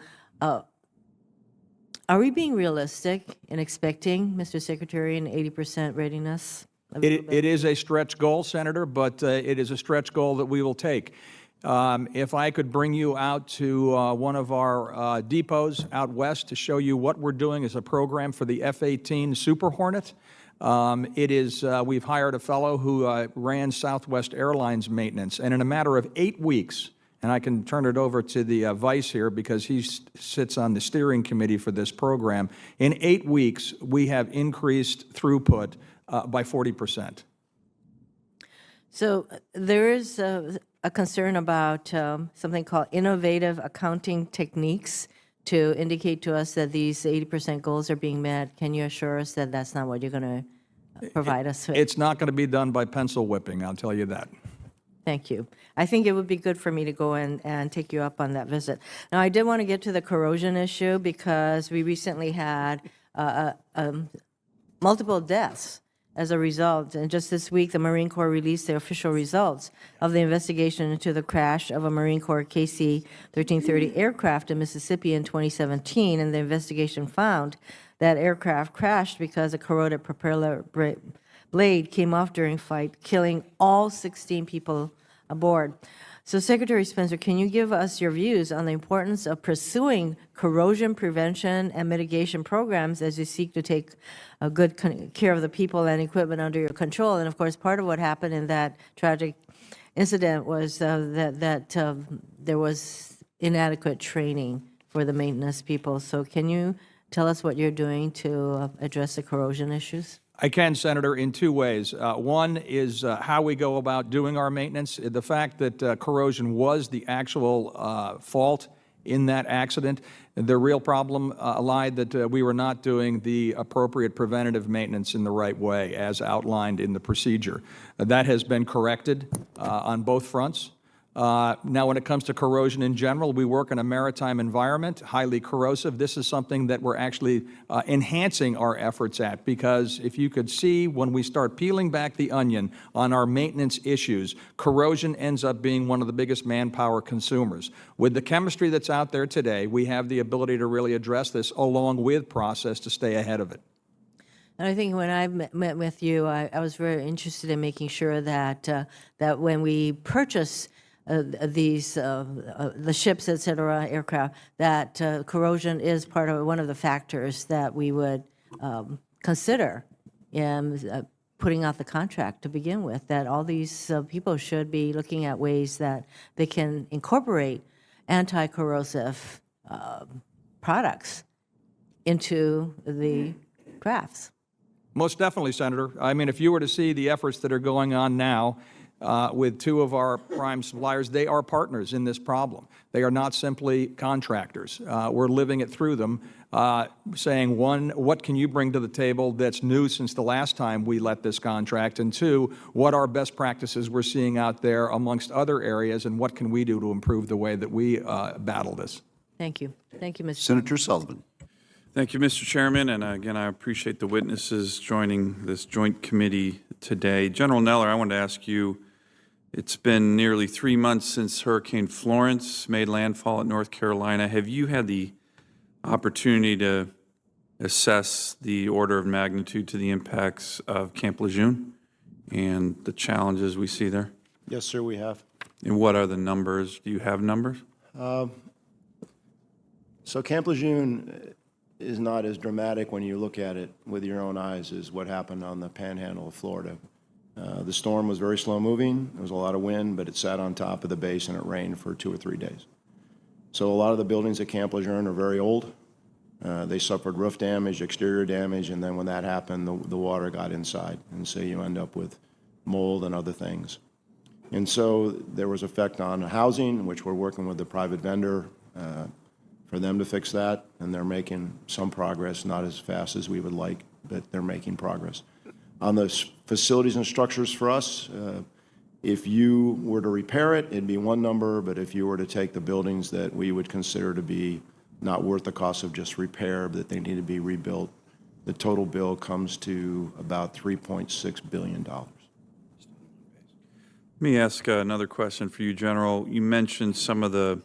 are we being realistic in expecting, Mr. Secretary, an 80% readiness? It is a stretch goal, Senator, but it is a stretch goal that we will take. If I could bring you out to one of our depots out west to show you what we're doing as a program for the F-18 Super Hornet. We've hired a fellow who ran Southwest Airlines maintenance, and in a matter of 8 weeks, and I can turn it over to the vice here because he sits on the steering committee for this program. In 8 weeks, we have increased throughput by 40%. So there is a concern about something called innovative accounting techniques to indicate to us that these 80% goals are being met. Can you assure us that that's not what you're going to provide us with? It's not going to be done by pencil whipping, I'll tell you that. Thank you. I think it would be good for me to go and take you up on that visit. Now, I did want to get to the corrosion issue because we recently had multiple deaths as a result. And just this week, the Marine Corps released the official results of the investigation into the crash of a Marine Corps KC-1330 aircraft in Mississippi in 2017. And the investigation found that aircraft crashed because a corroded propeller blade came off during flight, killing all 16 people aboard. So, Secretary Spencer, can you give us your views on the importance of pursuing corrosion prevention and mitigation programs as you seek to take a good care of the people and equipment under your control? And of course, part of what happened in that tragic incident was that there was inadequate training for the maintenance people. So can you tell us what you're doing to address the corrosion issues? I can, Senator, in two ways. One is how we go about doing our maintenance. The fact that corrosion was the actual fault in that accident, the real problem lied that we were not doing the appropriate preventative maintenance in the right way as outlined in the procedure. That has been corrected on both fronts. Now, when it comes to corrosion in general, we work in a maritime environment, highly corrosive. This is something that we're actually enhancing our efforts at, because if you could see when we start peeling back the onion on our maintenance issues, corrosion ends up being one of the biggest manpower consumers. With the chemistry that's out there today, we have the ability to really address this along with process to stay ahead of it. And I think when I met with you, I was very interested in making sure that that when we purchase the ships, et cetera, aircraft, that corrosion is one of the factors that we would consider in putting out the contract to begin with, that all these people should be looking at ways that they can incorporate anti-corrosive products into the crafts. Most definitely, Senator. I mean, if you were to see the efforts that are going on now, with two of our prime suppliers. They are partners in this problem. They are not simply contractors. We're living it through them, saying, one, what can you bring to the table that's new since the last time we let this contract? And two, what are best practices we're seeing out there amongst other areas, and what can we do to improve the way that we battle this? Thank you. Thank you, Mr. Senator Sullivan. Thank you, Mr. Chairman, and again, I appreciate the witnesses joining this joint committee today. General Neller, I wanted to ask you, it's been nearly 3 months since Hurricane Florence made landfall at North Carolina. Have you had the opportunity to assess the order of magnitude to the impacts of Camp Lejeune and the challenges we see there? Yes, sir, we have. And what are the numbers? Do you have numbers? So Camp Lejeune is not as dramatic when you look at it with your own eyes as what happened on the panhandle of Florida. The storm was very slow moving. There was a lot of wind, but it sat on top of the base and it rained for 2 or 3 days. So a lot of the buildings at Camp Lejeune are very old. They suffered roof damage, exterior damage, and then when that happened, the water got inside. And so you end up with mold and other things. And so there was effect on housing, which we're working with the private vendor for them to fix that, and they're making some progress, not as fast as we would like, but they're making progress. On the facilities and structures for us, if you were to repair it, it'd be one number, but if you were to take the buildings that we would consider to be not worth the cost of just repair, but that they need to be rebuilt, the total bill comes to about $3.6 billion. Let me ask another question for you, General. You mentioned some of the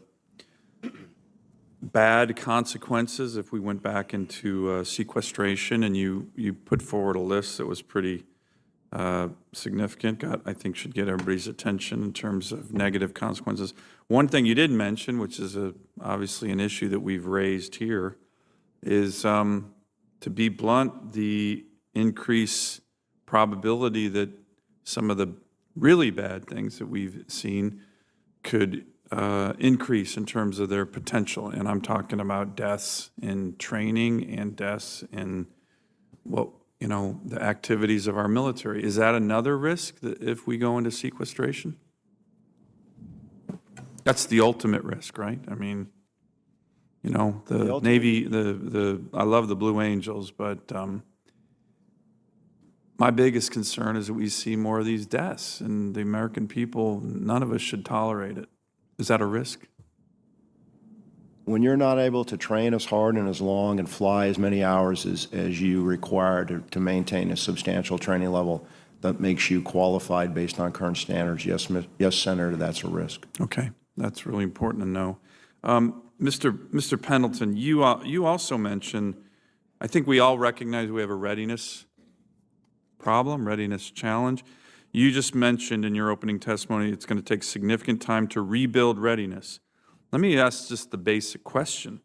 bad consequences if we went back into sequestration, and you put forward a list that was pretty significant, I think should get everybody's attention in terms of negative consequences. One thing you did mention, which is obviously an issue that we've raised here, is, to be blunt, the increased probability that some of the really bad things that we've seen could increase in terms of their potential. And I'm talking about deaths in training and deaths in the activities of our military. Is that another risk that if we go into sequestration? That's the ultimate risk, right? I mean, the Navy, I love the Blue Angels, but my biggest concern is that we see more of these deaths, and the American people, none of us should tolerate it. Is that a risk? When you're not able to train as hard and as long and fly as many hours as you require to maintain a substantial training level that makes you qualified based on current standards, yes, Senator, that's a risk. Okay, that's really important to know. Mr. Pendleton, you also mentioned, I think we all recognize we have a readiness problem, readiness challenge. You just mentioned in your opening testimony it's going to take significant time to rebuild readiness. Let me ask just the basic question.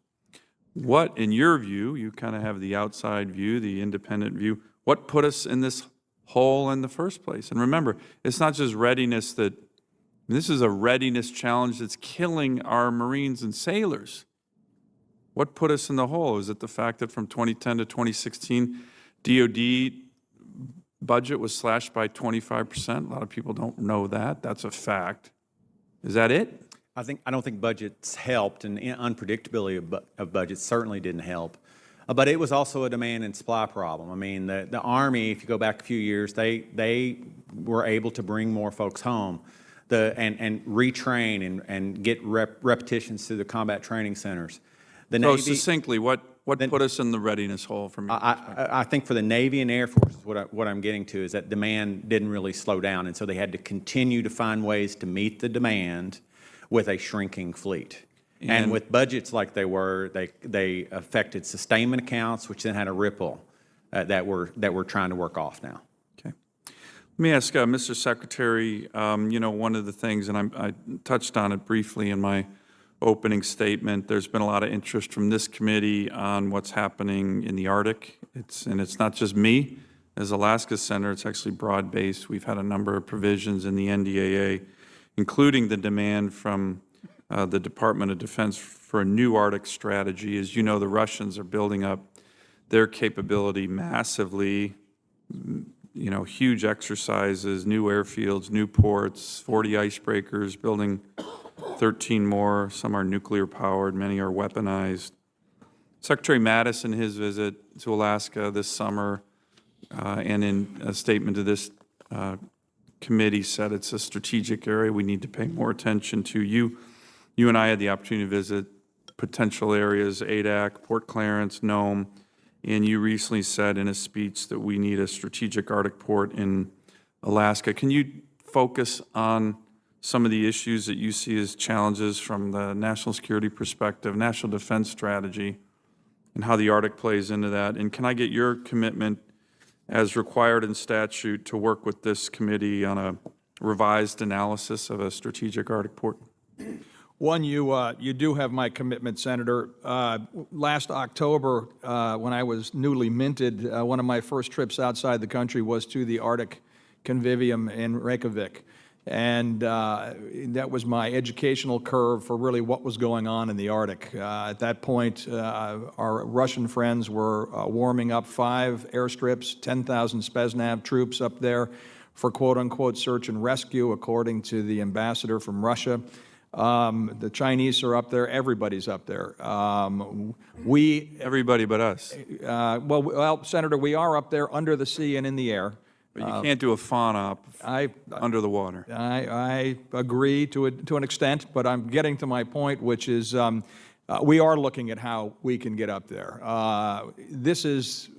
What, in your view, you kind of have the outside view, the independent view, what put us in this hole in the first place? And remember, it's not just readiness this is a readiness challenge that's killing our Marines and sailors. What put us in the hole? Is it the fact that from 2010 to 2016, DOD budget was slashed by 25%? A lot of people don't know that. That's a fact. Is that it? I don't think budgets helped, and unpredictability of budgets certainly didn't help. But it was also a demand and supply problem. I mean, the Army, if you go back a few years, they were able to bring more folks home and retrain and get repetitions through the combat training centers. The So Navy, succinctly, what put us in the readiness hole from your perspective? I think for the Navy and Air Force, what I'm getting to is that demand didn't really slow down, and so they had to continue to find ways to meet the demand with a shrinking fleet. And with budgets like they were, they affected sustainment accounts, which then had a ripple that we're trying to work off now. Okay. Let me ask Mr. Secretary, one of the things, and I touched on it briefly in my opening statement, there's been a lot of interest from this committee on what's happening in the Arctic. It's not just me as Alaska Senator, it's actually broad-based. We've had a number of provisions in the NDAA, including the demand from the Department of Defense for a new Arctic strategy. As you know, the Russians are building up their capability massively, you know, huge exercises, new airfields, new ports, 40 icebreakers, building 13 more. Some are nuclear powered, many are weaponized. Secretary Mattis, in his visit to Alaska this summer, and in a statement to this committee, said it's a strategic area we need to pay more attention to. You and I had the opportunity to visit potential areas, ADAC, Port Clarence, Nome, and you recently said in a speech that we need a strategic Arctic port in Alaska. Can you focus on some of the issues that you see as challenges from the national security perspective, national defense strategy, and how the Arctic plays into that? And can I get your commitment, as required in statute, to work with this committee on a revised analysis of a strategic Arctic port? One, you do have my commitment, Senator. Last October, when I was newly minted, one of my first trips outside the country was to the Arctic Convivium in Reykjavik. And that was my educational curve for really what was going on in the Arctic. At that point, our Russian friends were warming up 5 airstrips, 10,000 Spetsnaz troops up there for quote-unquote search and rescue, according to the ambassador from Russia. The Chinese are up there. Everybody's up there. Everybody but us. Well, Senator, we are up there under the sea and in the air. But you can't do a fawn op under the water. I agree to an extent, but I'm getting to my point, which is we are looking at how we can get up there. This is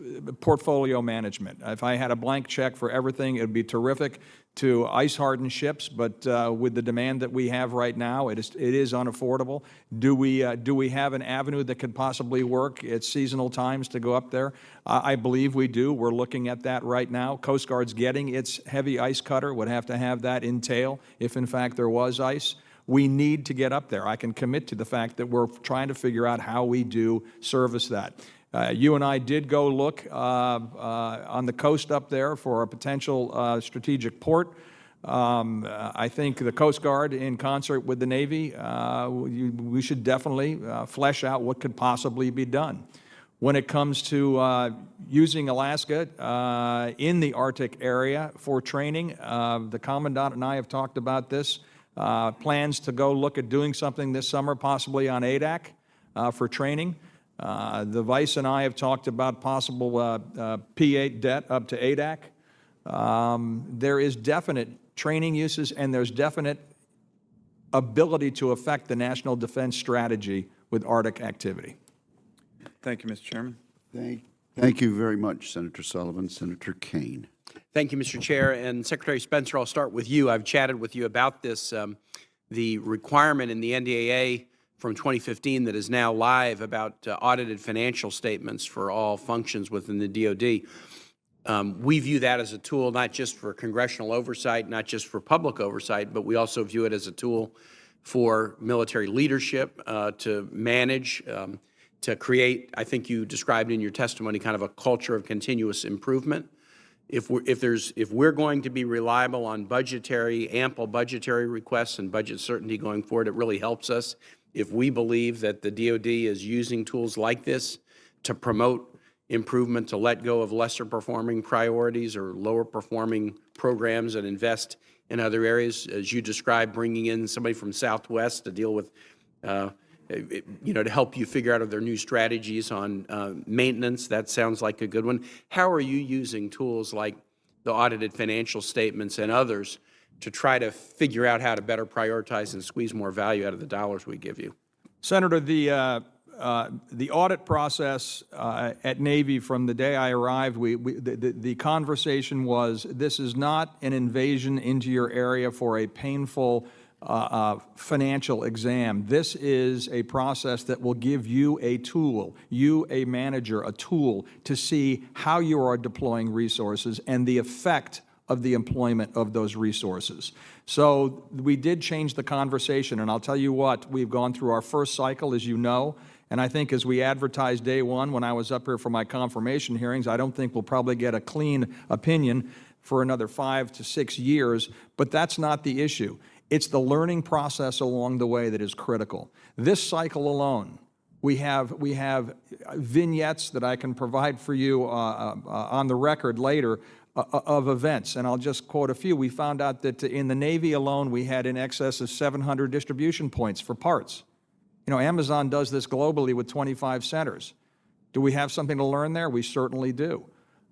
portfolio management. If I had a blank check for everything, it would be terrific to ice-hardened ships, but with the demand that we have right now, it is unaffordable. Do we have an avenue that could possibly work at seasonal times to go up there? I believe we do. We're looking at that right now. Coast Guard's getting its heavy ice cutter, would have to have that in tail if in fact there was ice. We need to get up there. I can commit to the fact that we're trying to figure out how we do service that. You and I did go look on the coast up there for a potential strategic port. I think the Coast Guard, in concert with the Navy, we should definitely flesh out what could possibly be done. When it comes to using Alaska in the Arctic area for training, the Commandant and I have talked about this. Plans to go look at doing something this summer, possibly on ADAC for training. The Vice and I have talked about possible P-8 debt up to ADAC. There is definite training uses, and there's definite ability to affect the national defense strategy with Arctic activity. Thank you, Mr. Chairman. Thank you very much, Senator Sullivan. Senator Kane. Thank you, Mr. Chair. And Secretary Spencer, I'll start with you. I've chatted with you about this, the requirement in the NDAA from 2015 that is now live about audited financial statements for all functions within the DoD. We view that as a tool not just for congressional oversight, not just for public oversight, but we also view it as a tool for military leadership to manage, to create, I think you described in your testimony, kind of a culture of continuous improvement. If we're going to be reliable on ample budgetary requests and budget certainty going forward, it really helps us if we believe that the DoD is using tools like this to promote improvement, to let go of lesser performing priorities or lower performing programs and invest in other areas. As you described, bringing in somebody from Southwest to deal with, to help you figure out their new strategies on maintenance. That sounds like a good one. How are you using tools like the audited financial statements and others to try to figure out how to better prioritize and squeeze more value out of the dollars we give you? Senator, the audit process at Navy from the day I arrived, the conversation was, this is not an invasion into your area for a painful financial exam. This is a process that will give you a tool, you, a manager, a tool to see how you are deploying resources and the effect of the employment of those resources. So we did change the conversation, and I'll tell you what, we've gone through our first cycle, as you know, and I think as we advertised day one when I was up here for my confirmation hearings, I don't think we'll probably get a clean opinion for another 5 to 6 years, but that's not the issue. It's the learning process along the way that is critical. This cycle alone, we have vignettes that I can provide for you on the record later of events. And I'll just quote a few. We found out that in the Navy alone, we had in excess of 700 distribution points for parts. You know, Amazon does this globally with 25 centers. Do we have something to learn there? We certainly do.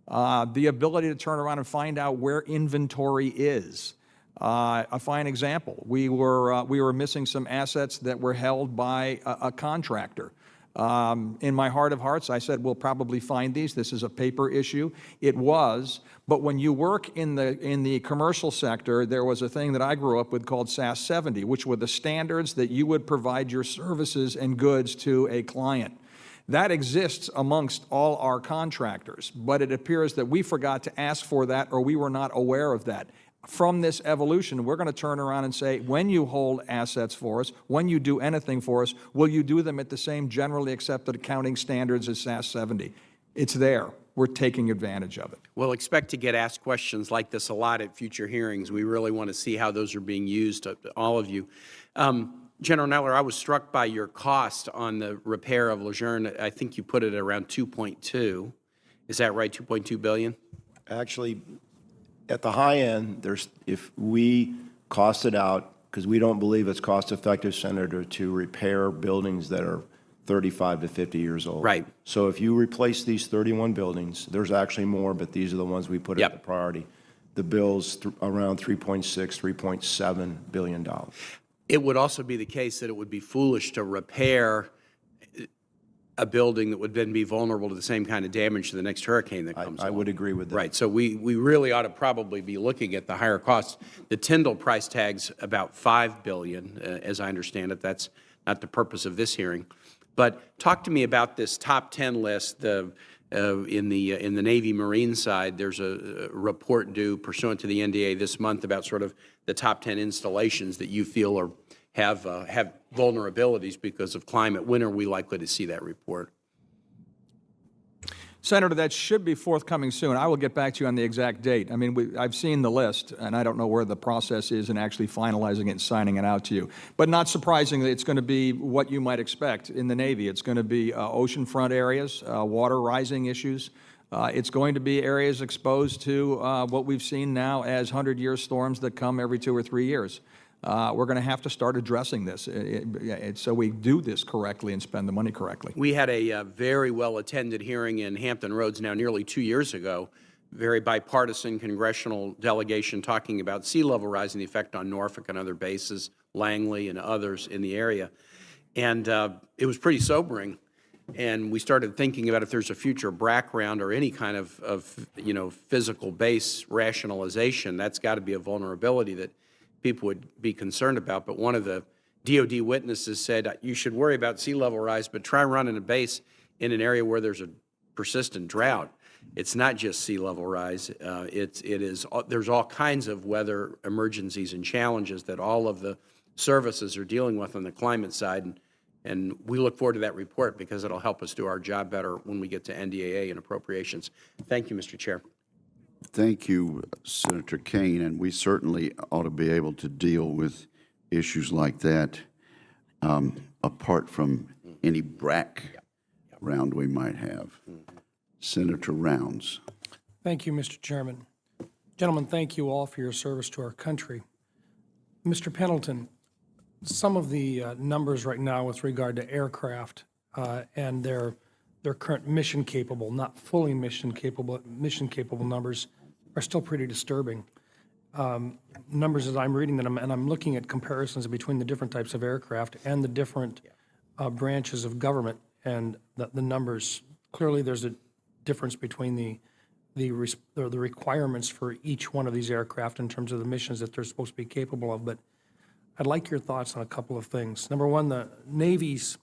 The ability to turn around and find out where inventory is. A fine example, we were missing some assets that were held by a contractor. In my heart of hearts, I said, we'll probably find these. This is a paper issue. It was, but when you work in the commercial sector, there was a thing that I grew up with called SAS 70, which were the standards that you would provide your services and goods to a client. That exists amongst all our contractors, but it appears that we forgot to ask for that or we were not aware of that. From this evolution, we're going to turn around and say, when you hold assets for us, when you do anything for us, will you do them at the same generally accepted accounting standards as SAS 70? It's there. We're taking advantage of it. We'll expect to get asked questions like this a lot at future hearings. We really want to see how those are being used, all of you. General Neller, I was struck by your cost on the repair of Lejeune. I think you put it at around 2.2. Is that right, 2.2 billion? Actually, at the high end, if we cost it out, because we don't believe it's cost-effective, Senator, to repair buildings that are 35 to 50 years old. Right. So if you replace these 31 buildings, there's actually more, but these are the ones we put at the priority. The bill's around $3.6, $3.7 billion. It would also be the case that it would be foolish to repair a building that would then be vulnerable to the same kind of damage to the next hurricane that comes I would agree with that. Right. So we really ought to probably be looking at the higher costs. The Tyndall price tag's about $5 billion, as I understand it. That's not the purpose of this hearing. But talk to me about this top 10 list. In the Navy Marine side, there's a report due pursuant to the NDA this month about sort of the top 10 installations that you feel have vulnerabilities because of climate. When are we likely to see that report? Senator, that should be forthcoming soon. I will get back to you on the exact date. I mean, I've seen the list, and I don't know where the process is in actually finalizing it and signing it out to you. But not surprisingly, it's going to be what you might expect in the Navy. It's going to be oceanfront areas, water rising issues. It's going to be areas exposed to what we've seen now as 100-year storms that come every 2 or 3 years. We're going to have to start addressing this so we do this correctly and spend the money correctly. We had a very well-attended hearing in Hampton Roads now nearly 2 years ago, very bipartisan congressional delegation talking about sea level rise and the effect on Norfolk and other bases, Langley and others in the area. And it was pretty sobering. And we started thinking about if there's a future BRAC round or any kind of physical base rationalization, that's got to be a vulnerability that people would be concerned about. But one of the DOD witnesses said, you should worry about sea level rise, but try running a base in an area where there's a persistent drought. It's not just sea level rise. There's all kinds of weather emergencies and challenges that all of the services are dealing with on the climate side. And we look forward to that report because it'll help us do our job better when we get to NDAA and appropriations. Thank you, Mr. Chair. Thank you, Senator Kane, and we certainly ought to be able to deal with issues like that apart from any BRAC round we might have. Senator Rounds. Thank you, Mr. Chairman. Gentlemen, thank you all for your service to our country. Mr. Pendleton, some of the numbers right now with regard to aircraft and their current mission capable, not fully mission capable numbers are still pretty disturbing. Numbers as I'm reading them, and I'm looking at comparisons between the different types of aircraft and the different branches of government and the numbers. Clearly, there's a difference between the requirements for each one of these aircraft in terms of the missions that they're supposed to be capable of. But I'd like your thoughts on a couple of things. Number one, the Navy's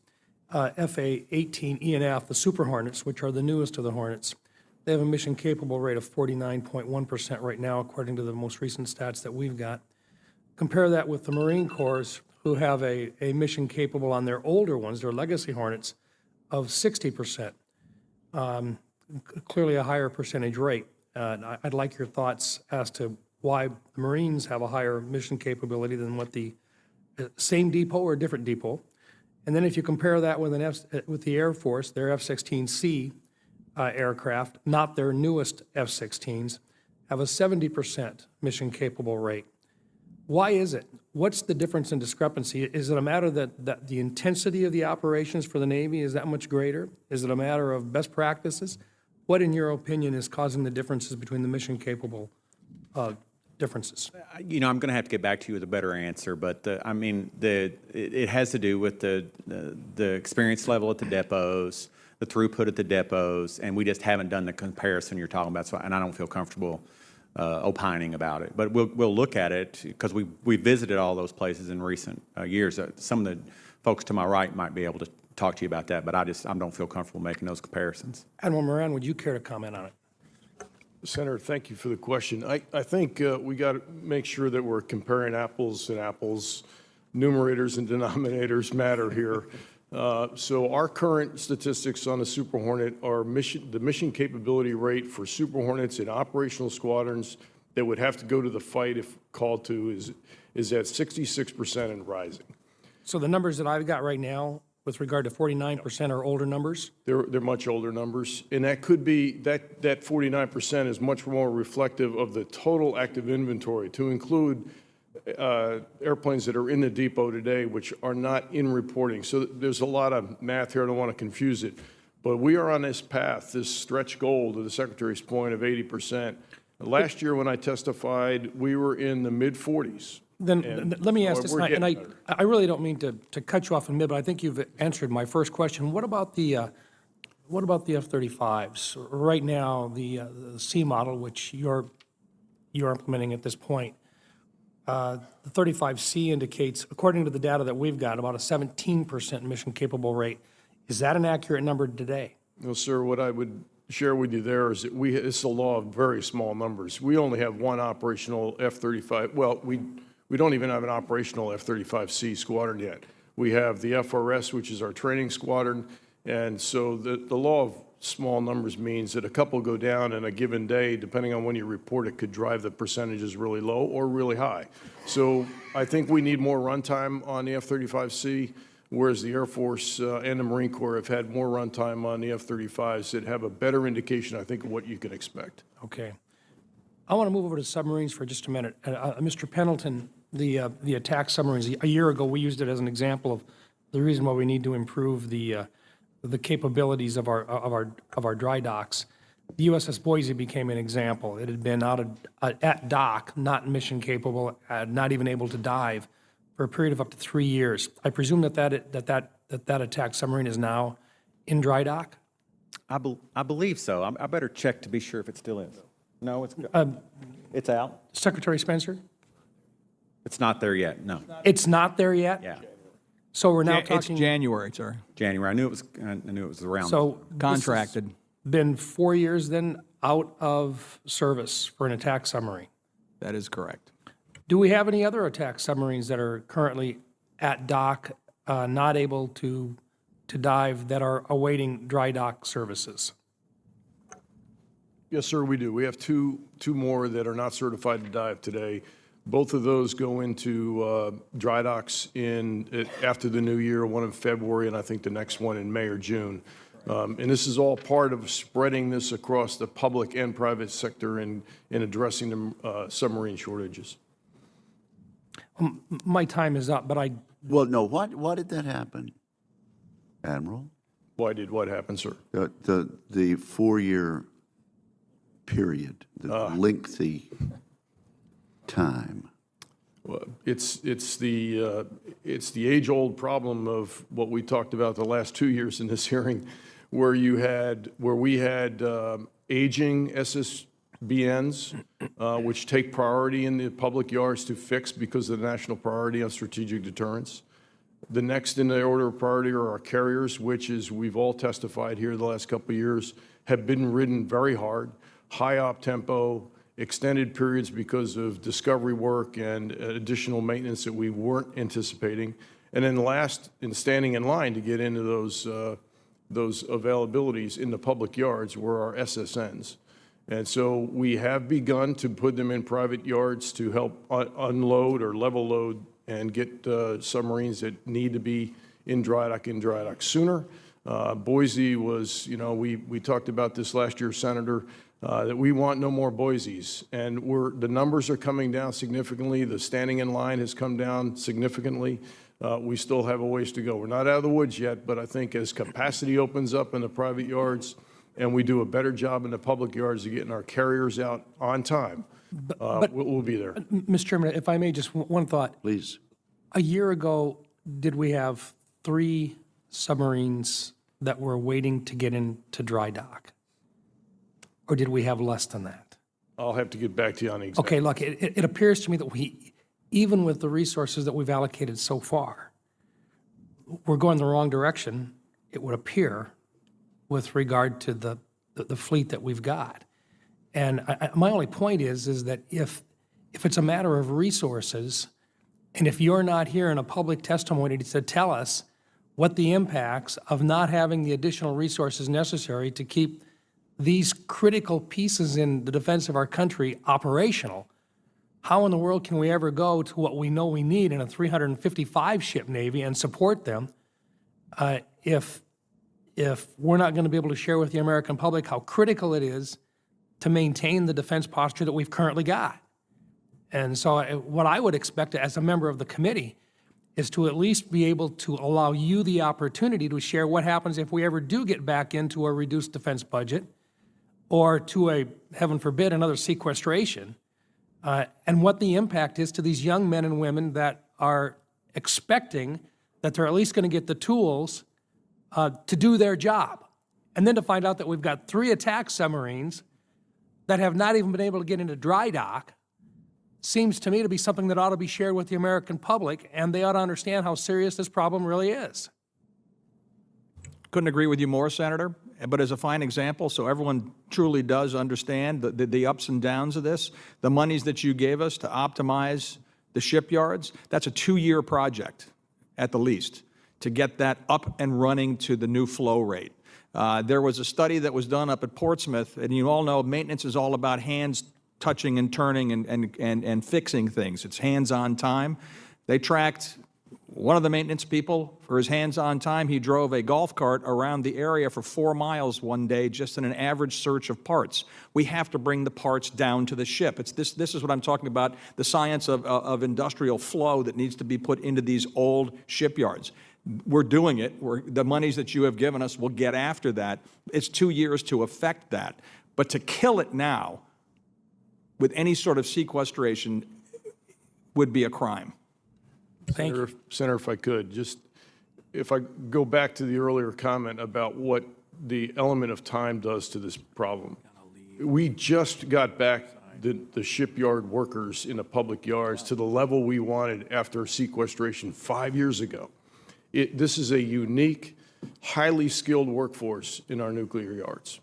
FA-18E and F, the Super Hornets, which are the newest of the Hornets, they have a mission capable rate of 49.1% right now, according to the most recent stats that we've got. Compare that with the Marine Corps, who have a mission capable on their older ones, their legacy Hornets, of 60%. Clearly a higher percentage rate. I'd like your thoughts as to why the Marines have a higher mission capability than what the same depot or different depot. And then if you compare that with with the Air Force, their F-16C aircraft, not their newest F-16s, have a 70% mission-capable rate. Why is it? What's the difference in discrepancy? Is it a matter that the intensity of the operations for the Navy is that much greater? Is it a matter of best practices? What, in your opinion, is causing the differences between the mission-capable differences? You know, I'm going to have to get back to you with a better answer, but I mean, it has to do with the experience level at the depots, the throughput at the depots, and we just haven't done the comparison you're talking about, so, and I don't feel comfortable opining about it. But we'll look at it because we visited all those places in recent years. Some of the folks to my right might be able to talk to you about that, but I don't feel comfortable making those comparisons. Admiral Moran, would you care to comment on it? Senator, thank you for the question. I think we got to make sure that we're comparing apples and apples. Numerators and denominators matter here. So our current statistics on the Super Hornet are the mission capability rate for Super Hornets in operational squadrons that would have to go to the fight if called to is at 66% and rising. So the numbers that I've got right now with regard to 49% are older numbers? They're much older numbers, and that could be, that 49% is much more reflective of the total active inventory, to include airplanes that are in the depot today, which are not in reporting. So there's a lot of math here. I don't want to confuse it. But we are on this path, this stretch goal to the Secretary's point of 80%. Last year when I testified, we were in the mid-40s. Then let me ask this, and I really don't mean to cut you off in mid, but I think you've answered my first question. What about the F-35s? Right now, the C model, which you're implementing at this point, the 35C indicates, according to the data that we've got, about a 17% mission-capable rate. Is that an accurate number today? No, sir. What I would share with you there is that it's a law of very small numbers. We only have one operational F-35. Well, we don't even have an operational F-35C squadron yet. We have the FRS, which is our training squadron, and so the law of small numbers means that a couple go down in a given day, depending on when you report it, could drive the percentages really low or really high. So I think we need more runtime on the F-35C, whereas the Air Force and the Marine Corps have had more runtime on the F-35s that have a better indication, I think, of what you can expect. Okay. I want to move over to submarines for just a minute. Mr. Pendleton, the attack submarines, a year ago we used it as an example of the reason why we need to improve the capabilities of our dry docks. The USS Boise became an example. It had been out at dock, not mission capable, not even able to dive for a period of up to 3 years. I presume that attack submarine is now in dry dock? I believe so. I better check to be sure if it still is. No, it's out. Secretary Spencer? It's not there yet, no. It's not there yet? Yeah. So we're now talking... It's January, sir. January. I knew it was around. So contracted. Been 4 years then out of service for an attack submarine? That is correct. Do we have any other attack submarines that are currently at dock, not able to dive, that are awaiting dry dock services? Yes, sir, we do. We have two more that are not certified to dive today. Both of those go into dry docks after the new year, one in February, and I think the next one in May or June. And this is all part of spreading this across the public and private sector in addressing the submarine shortages. My time is up, but Well, no, why did that happen, Admiral? Why did what happen, sir? The 4-year period, the lengthy time. Well, it's the age-old problem of what we talked about the last 2 years in this hearing, where we had aging SSBNs, which take priority in the public yards to fix because of the national priority on strategic deterrence. The next in the order of priority are our carriers, which, as we've all testified here the last couple of years, have been ridden very hard, high op tempo, extended periods because of discovery work and additional maintenance that we weren't anticipating. And then last, in standing in line to get into those availabilities in the public yards were our SSNs. And so we have begun to put them in private yards to help unload or level load and get submarines that need to be in dry dock sooner. Boise was, we talked about this last year, Senator. that we want no more Boise's. And the numbers are coming down significantly. The standing in line has come down significantly. We still have a ways to go. We're not out of the woods yet, but I think as capacity opens up in the private yards and we do a better job in the public yards of getting our carriers out on time, we'll be there. Mr. Chairman, if I may, just one thought. Please. A year ago, did we have 3 submarines that were waiting to get into dry dock? Or did we have less than that? I'll have to get back to you on the exact. Okay, look, it appears to me that we, even with the resources that we've allocated so far, we're going the wrong direction, it would appear, with regard to the fleet that we've got. And my only point is that if it's a matter of resources, and if you're not here in a public testimony to tell us what the impacts of not having the additional resources necessary to keep these critical pieces in the defense of our country operational, how in the world can we ever go to what we know we need in a 355-ship Navy and support them if we're not going to be able to share with the American public how critical it is to maintain the defense posture that we've currently got? And so what I would expect as a member of the committee is to at least be able to allow you the opportunity to share what happens if we ever do get back into a reduced defense budget, or to a, heaven forbid, another sequestration, and what the impact is to these young men and women that are expecting that they're at least going to get the tools to do their job. And then to find out that we've got 3 attack submarines that have not even been able to get into dry dock seems to me to be something that ought to be shared with the American public, and they ought to understand how serious this problem really is. Couldn't agree with you more, Senator. But as a fine example, so everyone truly does understand the ups and downs of this, the monies that you gave us to optimize the shipyards, that's a 2-year project at the least to get that up and running to the new flow rate. There was a study that was done up at Portsmouth, and you all know maintenance is all about hands touching and turning and fixing things. It's hands-on time. They tracked one of the maintenance people for his hands-on time. He drove a golf cart around the area for 4 miles one day just in an average search of parts. We have to bring the parts down to the ship. This is what I'm talking about, the science of industrial flow that needs to be put into these old shipyards. We're doing it. The monies that you have given us will get after that. It's 2 years to effect that. But to kill it now with any sort of sequestration would be a crime. Thank you. Senator, if I could, if I go back to the earlier comment about what the element of time does to this problem. We just got back the shipyard workers in the public yards to the level we wanted after sequestration 5 years ago. This is a unique, highly skilled workforce in our nuclear yards.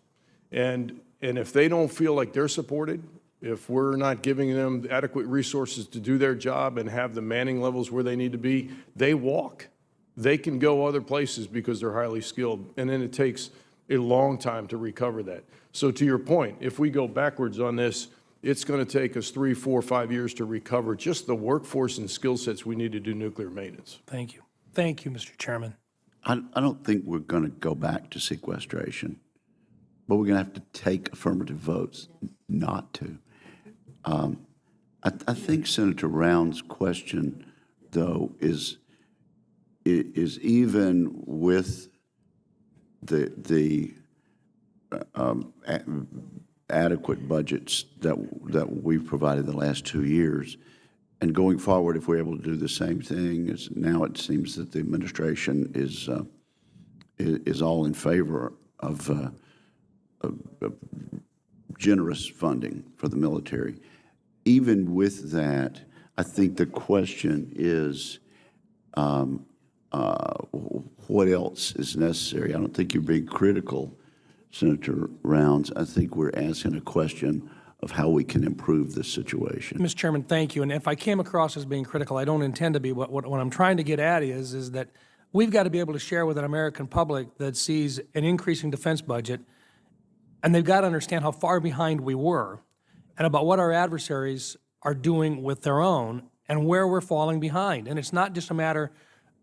And if they don't feel like they're supported, if we're not giving them adequate resources to do their job and have the manning levels where they need to be, they walk. They can go other places because they're highly skilled, and then it takes a long time to recover that. So to your point, if we go backwards on this, it's going to take us 3, 4, 5 years to recover just the workforce and skill sets we need to do nuclear maintenance. Thank you. Thank you, Mr. Chairman. I don't think we're going to go back to sequestration, but we're going to have to take affirmative votes not to. I think Senator Round's question, though, is even with the adequate budgets that we've provided the last 2 years, and going forward, if we're able to do the same thing, as now it seems that the administration is all in favor of generous funding for the military. Even with that, I think the question is, what else is necessary? I don't think you're being critical, Senator Rounds. I think we're asking a question of how we can improve this situation. Mr. Chairman, thank you. And if I came across as being critical, I don't intend to be. What I'm trying to get at is that we've got to be able to share with an American public that sees an increasing defense budget, and they've got to understand how far behind we were, and about what our adversaries are doing with their own and where we're falling behind. And it's not just a matter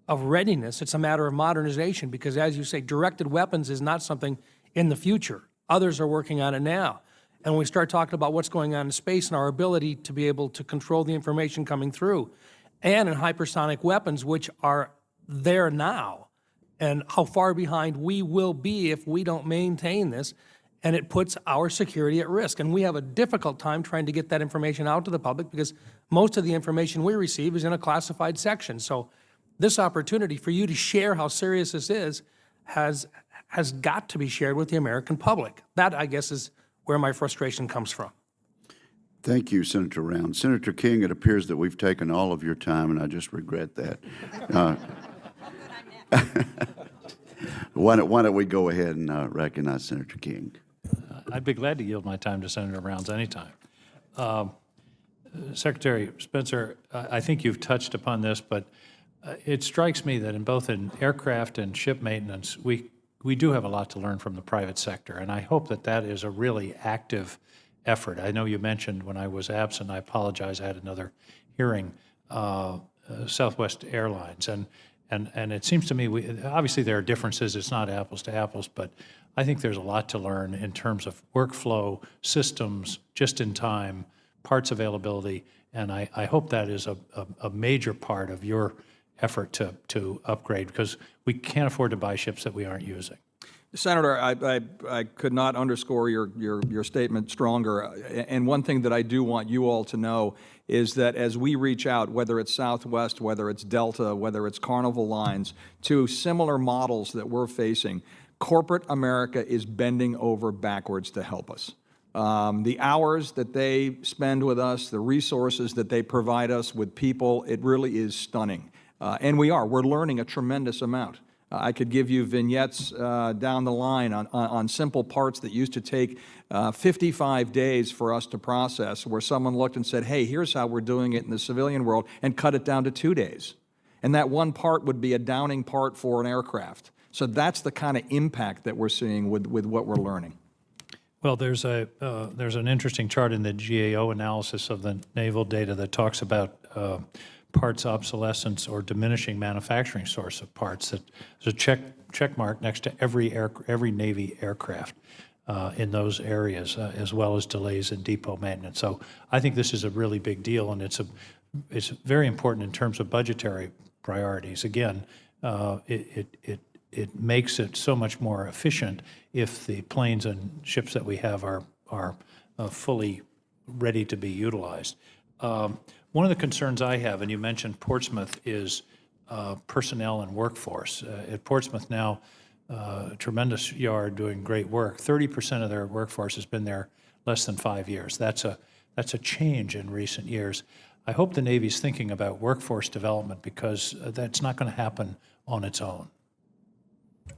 of readiness, it's a matter of modernization, because as you say, directed weapons is not something in the future. Others are working on it now. and we start talking about what's going on in space and our ability to be able to control the information coming through, and in hypersonic weapons, which are there now, and how far behind we will be if we don't maintain this, and it puts our security at risk. And we have a difficult time trying to get that information out to the public because most of the information we receive is in a classified section. So this opportunity for you to share how serious this is has got to be shared with the American public. That, I guess, is where my frustration comes from. Thank you, Senator Round. Senator King, it appears that we've taken all of your time, and I just regret that. Why don't we go ahead and recognize Senator King? I'd be glad to yield my time to Senator Rounds anytime. Secretary Spencer, I think you've touched upon this, but it strikes me that both in aircraft and ship maintenance, we do have a lot to learn from the private sector, and I hope that that is a really active effort. I know you mentioned when I was absent, I apologize, I had another hearing, Southwest Airlines, and it seems to me, obviously there are differences, it's not apples to apples, but I think there's a lot to learn in terms of workflow, systems, just-in-time, parts availability, and I hope that is a major part of your effort to upgrade, because we can't afford to buy ships that we aren't using. Senator, I could not underscore your statement stronger. And one thing that I do want you all to know is that as we reach out, whether it's Southwest, whether it's Delta, whether it's Carnival Lines, to similar models that we're facing, corporate America is bending over backwards to help us. The hours that they spend with us, the resources that they provide us with people, it really is stunning. And we're learning a tremendous amount. I could give you vignettes down the line on simple parts that used to take 55 days for us to process, where someone looked and said, hey, here's how we're doing it in the civilian world, and cut it down to 2 days. And that one part would be a downing part for an aircraft. So that's the kind of impact that we're seeing with what we're learning. Well, there's an interesting chart in the GAO analysis of the naval data that talks about parts obsolescence or diminishing manufacturing source of parts. That there's a check mark next to every Navy aircraft in those areas, as well as delays in depot maintenance. So I think this is a really big deal, and it's very important in terms of budgetary priorities. Again, it makes it so much more efficient if the planes and ships that we have are fully ready to be utilized. One of the concerns I have, and you mentioned Portsmouth, is personnel and workforce. At Portsmouth now, a tremendous yard doing great work. 30% of their workforce has been there less than 5 years. That's a change in recent years. I hope the Navy's thinking about workforce development, because that's not going to happen on its own.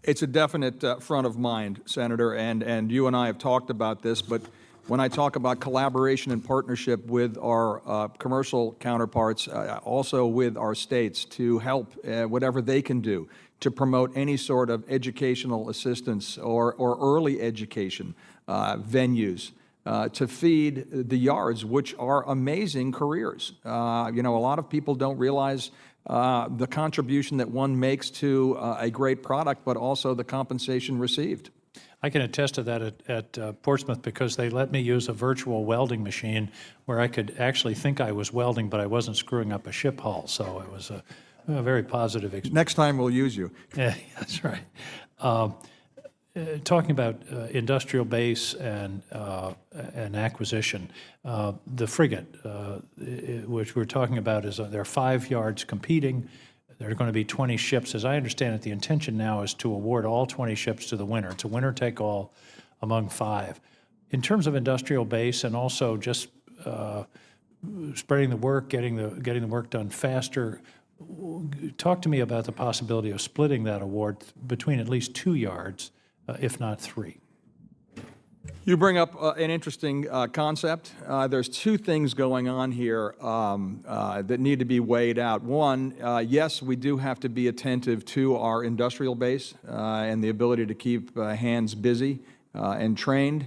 It's a definite front of mind, Senator, and you and I have talked about this, but when I talk about collaboration and partnership with our commercial counterparts, also with our states, to help whatever they can do to promote any sort of educational assistance or early education venues to feed the yards, which are amazing careers. You know, a lot of people don't realize the contribution that one makes to a great product, but also the compensation received. I can attest to that at Portsmouth, because they let me use a virtual welding machine where I could actually think I was welding, but I wasn't screwing up a ship hull. So it was a very positive experience. Next time we'll use you. Yeah, that's right. Talking about industrial base and acquisition, the frigate, which we're talking about, is there are 5 yards competing. There are going to be 20 ships. As I understand it, the intention now is to award all 20 ships to the winner. It's a winner-take-all among 5. In terms of industrial base and also just spreading the work, getting the work done faster, talk to me about the possibility of splitting that award between at least 2 yards, if not 3. You bring up an interesting concept. There's 2 things going on here that need to be weighed out. One, yes, we do have to be attentive to our industrial base and the ability to keep hands busy and trained.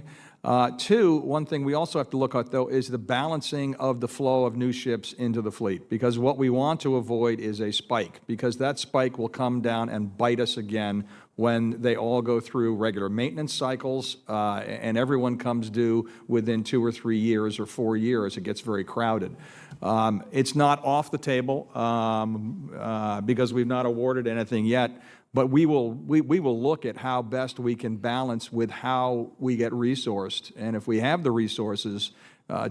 Two, one thing we also have to look at, though, is the balancing of the flow of new ships into the fleet, because what we want to avoid is a spike, because that spike will come down and bite us again when they all go through regular maintenance cycles, and everyone comes due within 2 or 3 years or 4 years. It gets very crowded. It's not off the table because we've not awarded anything yet, but we will look at how best we can balance with how we get resourced. And if we have the resources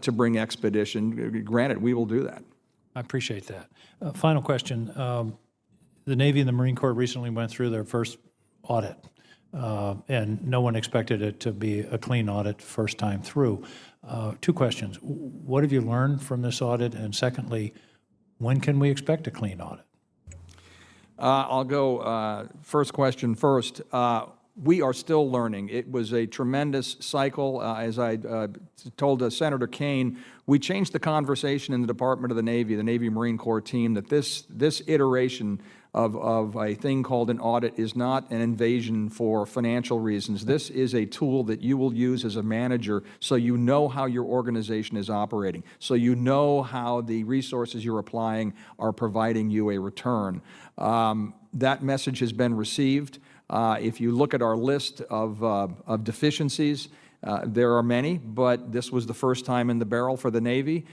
to bring expedition, granted, we will do that. I appreciate that. Final question. The Navy and the Marine Corps recently went through their first audit, and no one expected it to be a clean audit first time through. 2 questions. What have you learned from this audit? And secondly, when can we expect a clean audit? I'll go first question first. We are still learning. It was a tremendous cycle. As I told Senator Kane, we changed the conversation in the Department of the Navy Marine Corps team, that this iteration of a thing called an audit is not an invasion for financial reasons. This is a tool that you will use as a manager so you know how your organization is operating, so you know how the resources you're applying are providing you a return. That message has been received. If you look at our list of deficiencies, there are many, but this was the first time in the barrel for the Navy.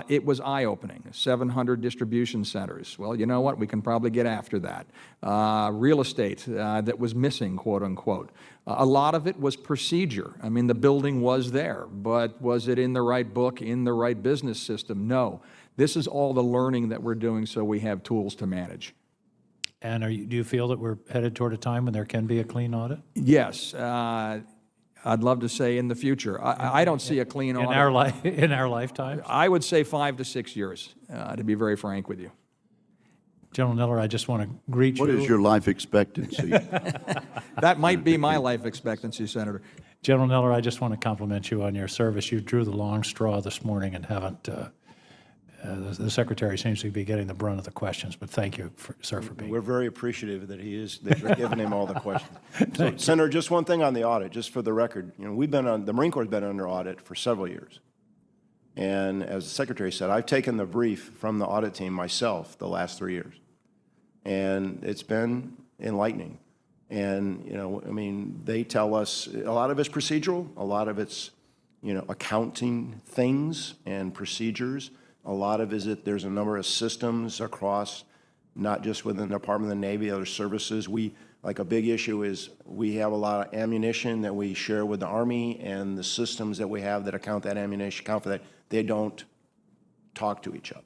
It was eye-opening. 700 distribution centers. Well, you know what? We can probably get after that. Real estate that was missing, quote unquote. A lot of it was procedure. I mean, the building was there, but was it in the right book, in the right business system? No. This is all the learning that we're doing so we have tools to manage. And do you feel that we're headed toward a time when there can be a clean audit? Yes. I'd love to say in the future. I don't see a clean audit. In our lifetime? I would say 5 to 6 years, to be very frank with you. General Neller, I just want to greet you. What is your life expectancy? That might be my life expectancy, Senator. General Neller, I just want to compliment you on your service. You drew the long straw this morning and haven't, the Secretary seems to be getting the brunt of the questions, but thank you, sir, for being here. We're very appreciative that that you're giving him all the questions. So, Senator, just one thing on the audit, just for the record. You know, the Marine Corps has been under audit for several years. And as the Secretary said, I've taken the brief from the audit team myself the last 3 years. And it's been enlightening. And, you know, I mean, they tell us a lot of it's procedural, a lot of it's, you know, accounting things and procedures. A lot of it is that there's a number of systems across, not just within the Department of the Navy, other services. Like a big issue is we have a lot of ammunition that we share with the Army, and the systems that we have that account that ammunition, account for that, they don't talk to each other.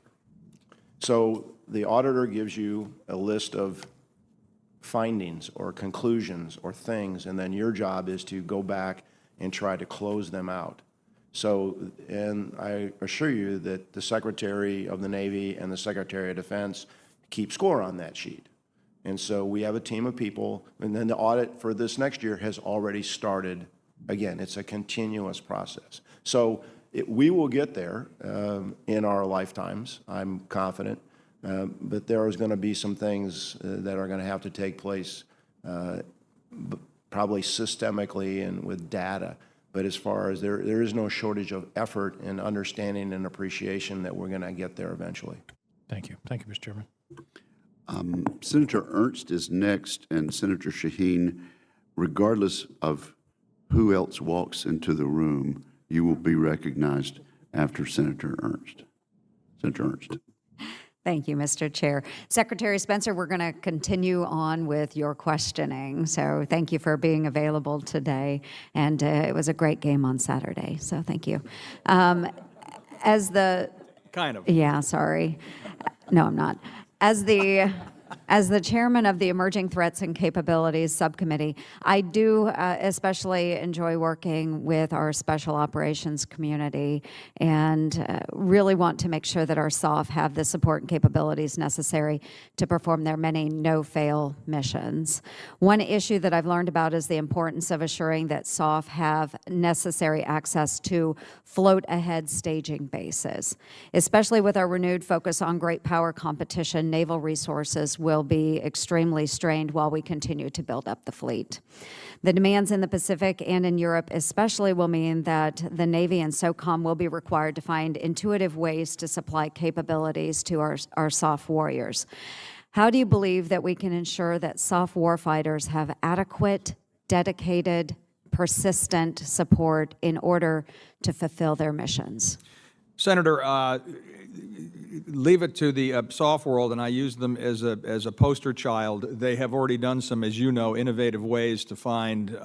So the auditor gives you a list of findings or conclusions or things, and then your job is to go back and try to close them out. So, and I assure you that the Secretary of the Navy and the Secretary of Defense keep score on that sheet. And so we have a team of people, and then the audit for this next year has already started. Again, it's a continuous process. So we will get there in our lifetimes, I'm confident, but there is going to be some things that are going to have to take place probably systemically and with data. But as far as there is no shortage of effort and understanding and appreciation that we're going to get there eventually. Thank you. Thank you, Mr. Chairman. Senator Ernst is next, and Senator Shaheen, regardless of who else walks into the room, you will be recognized after Senator Ernst. Senator Ernst. Thank you, Mr. Chair. Secretary Spencer, we're going to continue on with your questioning. So thank you for being available today. And it was a great game on Saturday. So thank you. Kind of. Yeah, sorry. No, I'm not. As the chairman of the Emerging Threats and Capabilities Subcommittee, I do especially enjoy working with our special operations community and really want to make sure that our SOF have the support and capabilities necessary to perform their many no-fail missions. One issue that I've learned about is the importance of assuring that SOF have necessary access to float-ahead staging bases. Especially with our renewed focus on great power competition, naval resources will will be extremely strained while we continue to build up the fleet. The demands in the Pacific and in Europe especially will mean that the Navy and SOCOM will be required to find intuitive ways to supply capabilities to our SOF warriors. How do you believe that we can ensure that SOF warfighters have adequate, dedicated, persistent support in order to fulfill their missions? Senator, leave it to the SOF world, and I use them as a poster child. They have already done some, as you know, innovative ways to find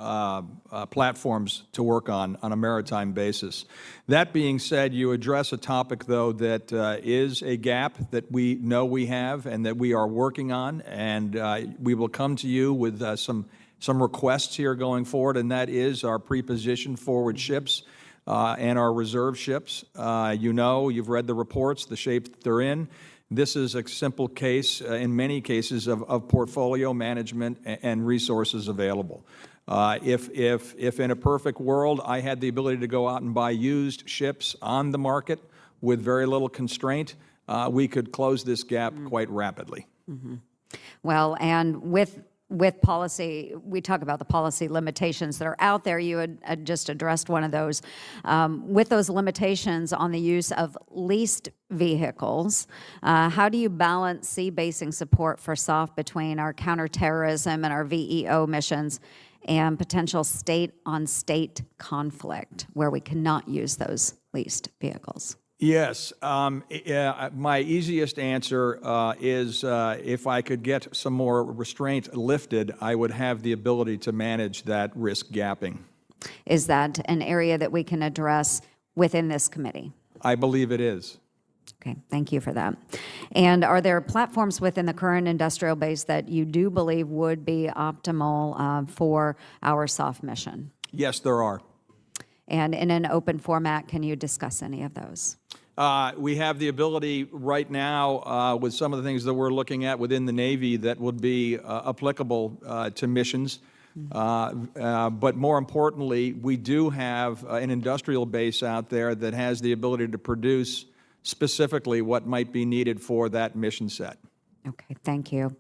platforms to work on a maritime basis. That being said, you address a topic, though, that is a gap that we know we have and that we are working on, and we will come to you with some requests here going forward, and that is our pre-positioned forward ships and our reserve ships. You know, you've read the reports, the shape that they're in. This is a simple case, in many cases, of portfolio management and resources available. If in a perfect world I had the ability to go out and buy used ships on the market with very little constraint, we could close this gap quite rapidly. Mm-hmm. Well, and with policy, we talk about the policy limitations that are out there. You had just addressed one of those. With those limitations on the use of leased vehicles, how do you balance sea basing support for SOF between our counterterrorism and our VEO missions and potential state-on-state conflict where we cannot use those leased vehicles? Yes. My easiest answer is if I could get some more restraint lifted, I would have the ability to manage that risk gapping. Is that an area that we can address within this committee? I believe it is. Okay, thank you for that. And are there platforms within the current industrial base that you do believe would be optimal for our SOF mission? Yes, there are. And in an open format, can you discuss any of those? We have the ability right now with some of the things that we're looking at within the Navy that would be applicable to missions. But more importantly, we do have an industrial base out there that has the ability to produce specifically what might be needed for that mission set. Okay, thank you.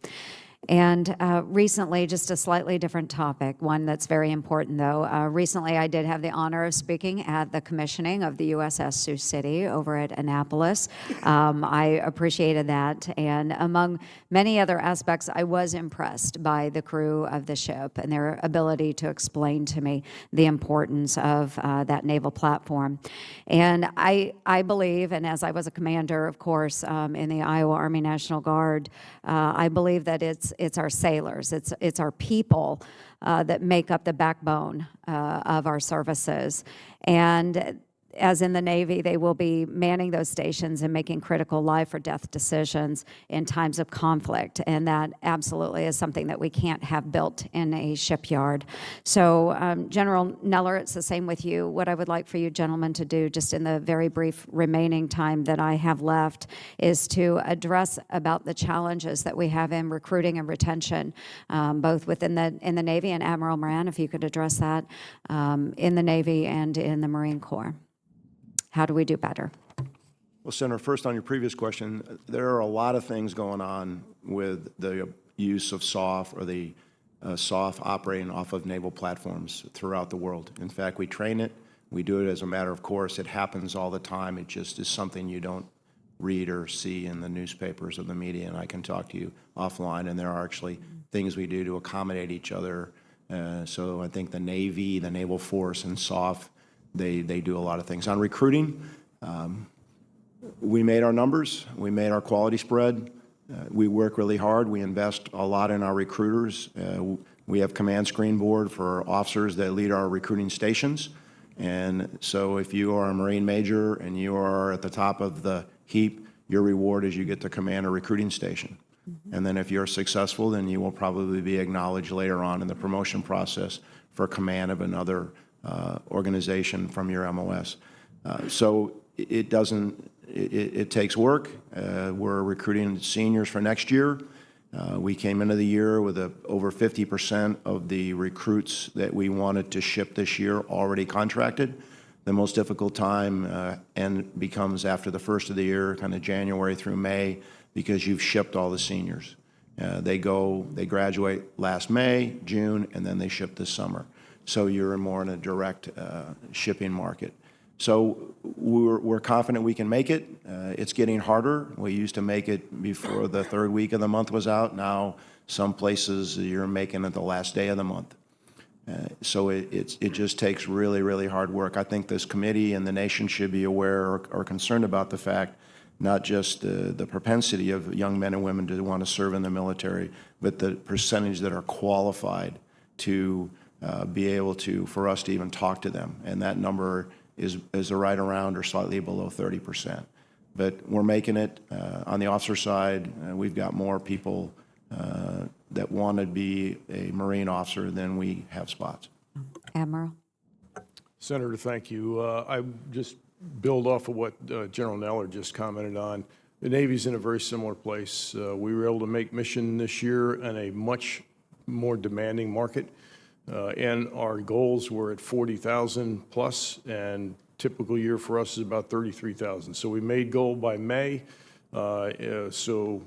And recently, just a slightly different topic, one that's very important though. Recently, I did have the honor of speaking at the commissioning of the USS Sioux City over at Annapolis. I appreciated that, and among many other aspects, I was impressed by the crew of the ship and their ability to explain to me the importance of that naval platform. And I believe, and as I was a commander, of course, in the Iowa Army National Guard, I believe that it's our sailors, it's our people that make up the backbone of our services. And as in the Navy, they will be manning those stations and making critical life or death decisions in times of conflict. And that absolutely is something that we can't have built in a shipyard. So General Neller, it's the same with you. What I would like for you gentlemen to do, just in the very brief remaining time that I have left, is to address about the challenges that we have in recruiting and retention, both within the Navy, and Admiral Moran, if you could address that, in the Navy and in the Marine Corps. How do we do better? Well, Senator, first on your previous question, there are a lot of things going on with the use of SOF or the SOF operating off of naval platforms throughout the world. In fact, we train it. We do it as a matter of course. It happens all the time. It just is something you don't read or see in the newspapers or the media, and I can talk to you offline, and there are actually things we do to accommodate each other. So I think the Navy, the Naval Force, and SOF, they do a lot of things. On recruiting, we made our numbers. We made our quality spread. We work really hard. We invest a lot in our recruiters. We have command screen board for officers that lead our recruiting stations. And so if you are a Marine major and you are at the top of the heap, your reward is you get to command a recruiting station. And then if you're successful, then you will probably be acknowledged later on in the promotion process for command of another organization from your MOS. So it takes work. We're recruiting seniors for next year. We came into the year with over 50% of the recruits that we wanted to ship this year already contracted. The most difficult time becomes after the first of the year, kind of January through May, because you've shipped all the seniors. They graduate last May, June, and then they ship this summer. So you're more in a direct shipping market. So we're confident we can make it. It's getting harder. We used to make it before the third week of the month was out. Now some places you're making it the last day of the month. So it just takes really, really hard work. I think this committee and the nation should be aware or concerned about the fact, not just the propensity of young men and women to want to serve in the military, but the percentage that are qualified to be able to, for us to even talk to them. And that number is right around or slightly below 30%. But we're making it. On the officer side, we've got more people that want to be a Marine officer than we have spots. Admiral. Senator, thank you. I just build off of what General Neller just commented on. The Navy's in a very similar place. We were able to make mission this year in a much more demanding market. And our goals were at 40,000 plus, and typical year for us is about 33,000. So we made goal by May. So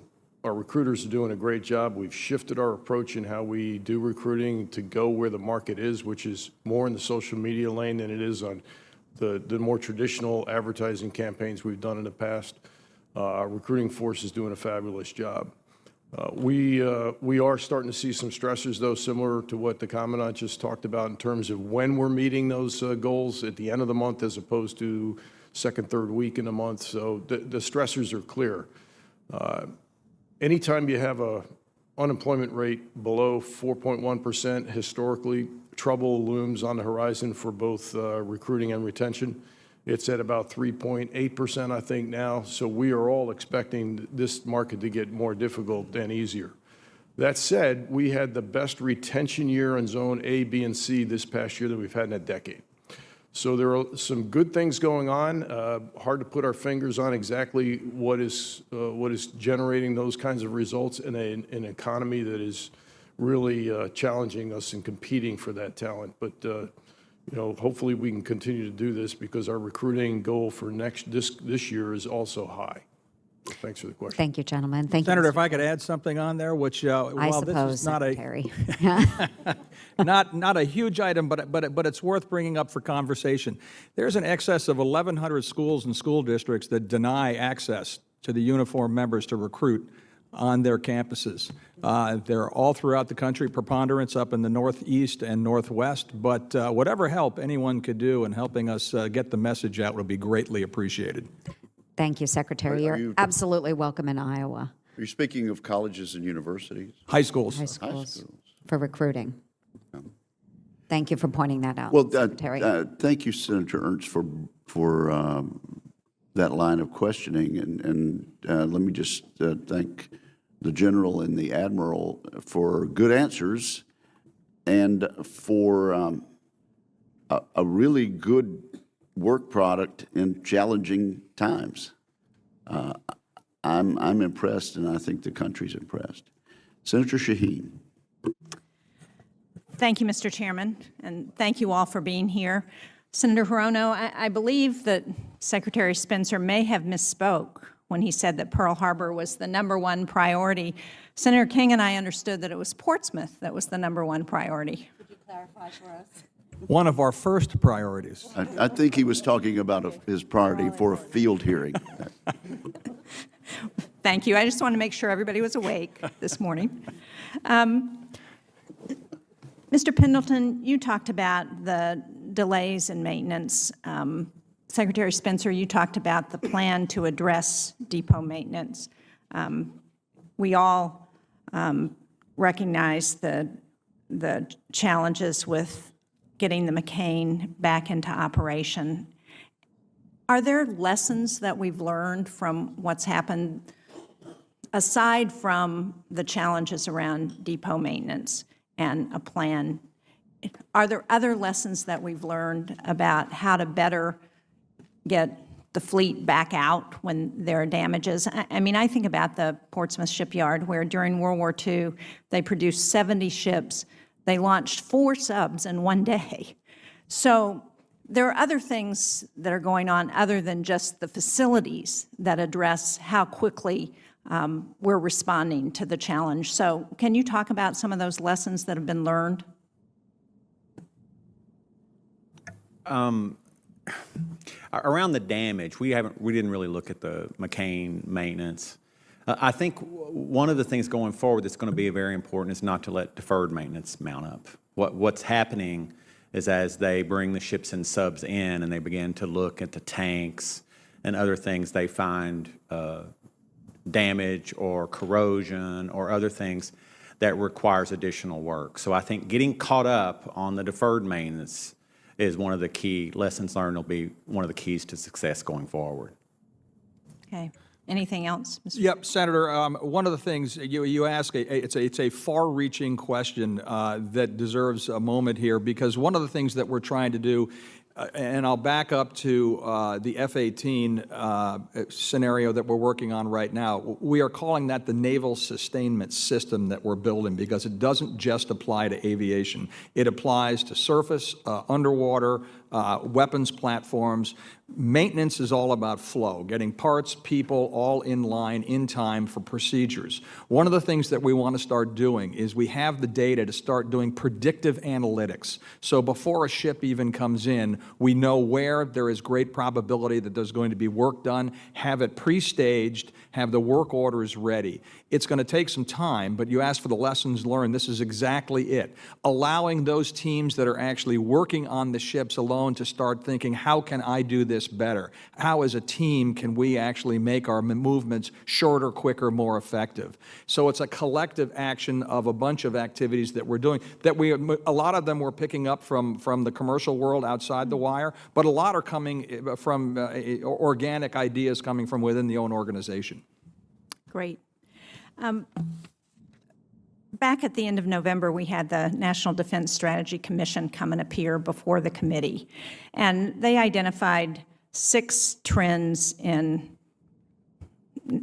our recruiters are doing a great job. We've shifted our approach in how we do recruiting to go where the market is, which is more in the social media lane than it is on the more traditional advertising campaigns we've done in the past. Our recruiting force is doing a fabulous job. We are starting to see some stressors, though, similar to what the Commandant just talked about in terms of when we're meeting those goals at the end of the month as opposed to second, third week in the month. So the stressors are clear. Anytime you have a unemployment rate below 4.1%, historically, trouble looms on the horizon for both recruiting and retention. It's at about 3.8%, I think, now. So we are all expecting this market to get more difficult than easier. That said, we had the best retention year in Zone A, B, and C this past year that we've had in a decade. So there are some good things going on. Hard to put our fingers on exactly what is generating those kinds of results in an economy that is really challenging us and competing for that talent. But you know, hopefully we can continue to do this because our recruiting goal for this year is also high. Thanks for the question. Thank you, gentlemen. Thank you, Senator, Mr. if I could add something on there, which while this is not Secretary. not a huge item, but it's worth bringing up for conversation. There's an excess of 1,100 schools and school districts that deny access to the uniformed members to recruit on their campuses. They're all throughout the country, preponderance up in the Northeast and Northwest, but whatever help anyone could do in helping us get the message out would be greatly appreciated. Thank you, Secretary. You're absolutely welcome in Iowa. Are you speaking of colleges and universities? High schools. High schools for recruiting. Thank you for pointing that out, Well, Secretary. thank you, Senator Ernst, for that line of questioning. And let me just thank the General and the Admiral for good answers and for a really good work product in challenging times. I'm impressed, and I think the country's impressed. Senator Shaheen. Thank you, Mr. Chairman, and thank you all for being here. Senator Hirono, I believe that Secretary Spencer may have misspoke when he said that Pearl Harbor was the #1 priority. Senator King and I understood that it was Portsmouth that was the #1 priority. Could you clarify for us? One of our first priorities. I think he was talking about his priority for a field hearing. Thank you. I just want to make sure everybody was awake this morning. Mr. Pendleton, you talked about the delays in maintenance. Secretary Spencer, you talked about the plan to address depot maintenance. We all recognize the challenges with getting the McCain back into operation. Are there lessons that we've learned from what's happened, aside from the challenges around depot maintenance and a plan? Are there other lessons that we've learned about how to better get the fleet back out when there are damages? I mean, I think about the Portsmouth shipyard, where during World War II, they produced 70 ships. They launched 4 subs in one day. So there are other things that are going on other than just the facilities that address how quickly we're responding to the challenge. So can you talk about some of those lessons that have been learned? Around the damage, we didn't really look at the McCain maintenance. I think one of the things going forward that's going to be very important is not to let deferred maintenance mount up. What's happening is as they bring the ships and subs in and they begin to look at the tanks and other things, they find damage or corrosion or other things that requires additional work. So I think getting caught up on the deferred maintenance is one of the key lessons learned. Will be one of the keys to success going forward. Okay. Anything else, Mr. Yep, Senator. One of the things you ask, it's a far-reaching question that deserves a moment here, because one of the things that we're trying to do, and I'll back up to the F-18 scenario that we're working on right now. We are calling that the naval sustainment system that we're building, because it doesn't just apply to aviation. It applies to surface, underwater, weapons platforms. Maintenance is all about flow, getting parts, people all in line in time for procedures. One of the things that we want to start doing is we have the data to start doing predictive analytics. So before a ship even comes in, we know where there is great probability that there's going to be work done, have it pre-staged, have the work orders ready. It's going to take some time, but you asked for the lessons learned. This is exactly it. Allowing those teams that are actually working on the ships alone to start thinking, how can I do this better? How as a team can we actually make our movements shorter, quicker, more effective? So it's a collective action of a bunch of activities that we're doing, that a lot of them we're picking up from the commercial world outside the wire, but a lot are coming from organic ideas coming from within the own organization. Great. Back at the end of November, we had the National Defense Strategy Commission come and appear before the committee, and they identified 6 trends in